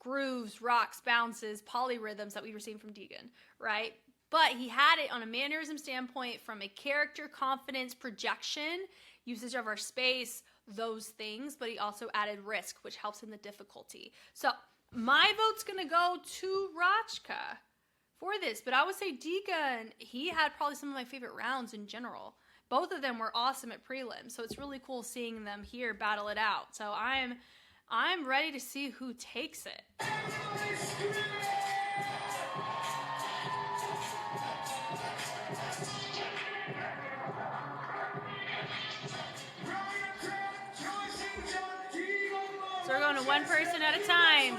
grooves, rocks, bounces, polyrhythms that we were seeing from Deegan, right? But he had it on a mannerism standpoint, from a character, confidence, projection, usage of our space, those things. But he also added risk, which helps in the difficulty. So my vote's going to go to Rachka for this. But I would say Deegan, he had probably some of my favorite rounds in general. Both of them were awesome at prelims. So it's really cool seeing them here battle it out. So I'm ready to see who takes it. So we're going to one person at a time.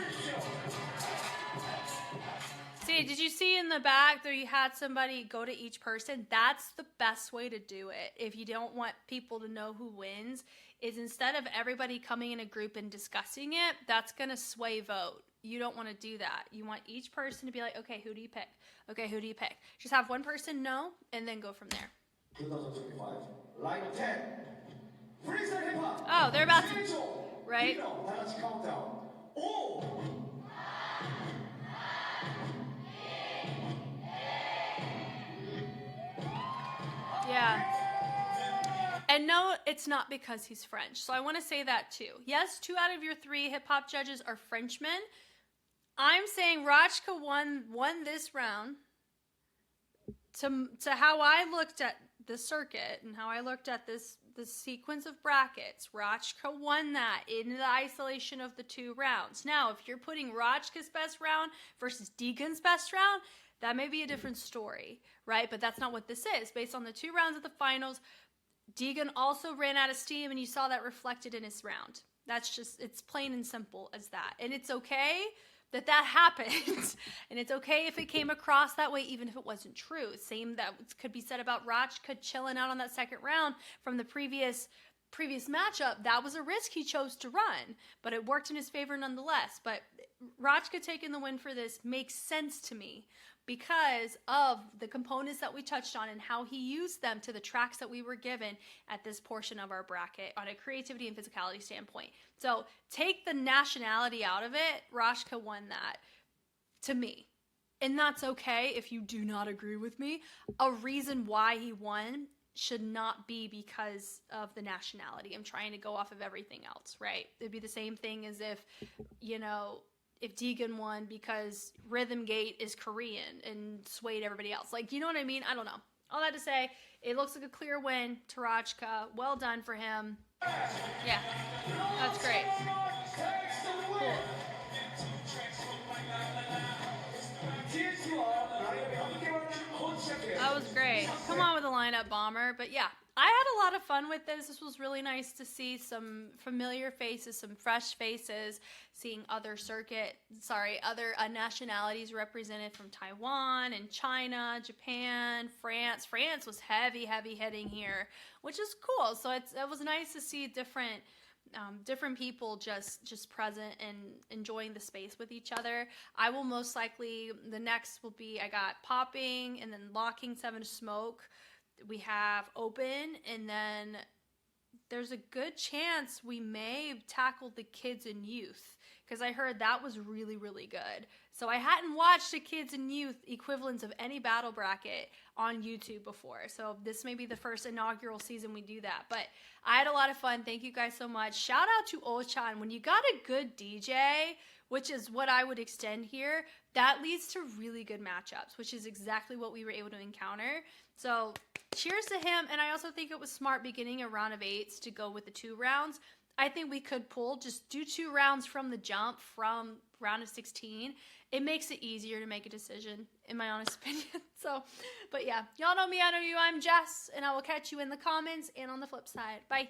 See, Hey, did you see in the back there you had somebody go to each person? That's the best way to do it. If you don't want people to know who wins, is instead of everybody coming in a group and discussing it, that's going to sway vote. You don't want to do that. You want each person to be like, okay, who do you pick? Okay, who do you pick? Just have one person know and then go from there. 2025 라인 10 프리스타일 힙합 Oh, they're about to, 3조 right? 다 같이 카운트다운 5 Yeah. And no, it's not because he's French. So I want to say that too. Yes, 2 out of your 3 hip hop judges are Frenchmen. I'm saying Rajka won this round. To how I looked at the circuit and how I looked at this sequence of brackets, Rajka won that in the isolation of the 2 rounds. Now, if you're putting Rajka's best round versus Deegan's best round, that may be a different story, right? But that's not what this is. Based on the 2 rounds of the finals, Deegan also ran out of steam, and you saw that reflected in his round. That's just, it's plain and simple as that. And it's okay that happened. And it's okay if it came across that way, even if it wasn't true. Same that could be said about Rajka chilling out on that second round from the previous matchup. That was a risk he chose to run, but it worked in his favor nonetheless. But Rajka taking the win for this makes sense to me because of the components that we touched on and how he used them to the tracks that we were given at this portion of our bracket on a creativity and physicality standpoint. So take the nationality out of it, Rajka won that to me. And that's okay if you do not agree with me. A reason why he won should not be because of the nationality. I'm trying to go off of everything else, right? It'd be the same thing as if, if Deegan won because Rhythm Gate is Korean and swayed everybody else. Like, you know what I mean? I don't know. All that to say, it looks like a clear win to Rajka. Well done for him. Yeah, that's great. Cool. That was great. Come on with the lineup, Bomber. But yeah, I had a lot of fun with this. This was really nice to see some familiar faces, some fresh faces, seeing other nationalities represented from Taiwan and China, Japan, France. France was heavy hitting here, which is cool. So it was nice to see different people just present and enjoying the space with each other. I will most likely, the next will be, I got Popping and then Locking 7 Smoke. We have Open, and then there's a good chance we may tackle the kids and youth because I heard that was really, really good. So I hadn't watched a kids and youth equivalents of any battle bracket on YouTube before. So this may be the first inaugural season we do that. But I had a lot of fun. Thank you guys so much. Shout out to Ochan. When you got a good DJ, which is what I would extend here, that leads to really good matchups, which is exactly what we were able to encounter. So cheers to him. And I also think it was smart beginning a round of 8s to go with the 2 rounds. I think we could just do 2 rounds from the jump from round of 16. It makes it easier to make a decision, in my honest opinion. So, but yeah, y'all know me, I know you. I'm Jess, and I will catch you in the comments and on the flip side. Bye.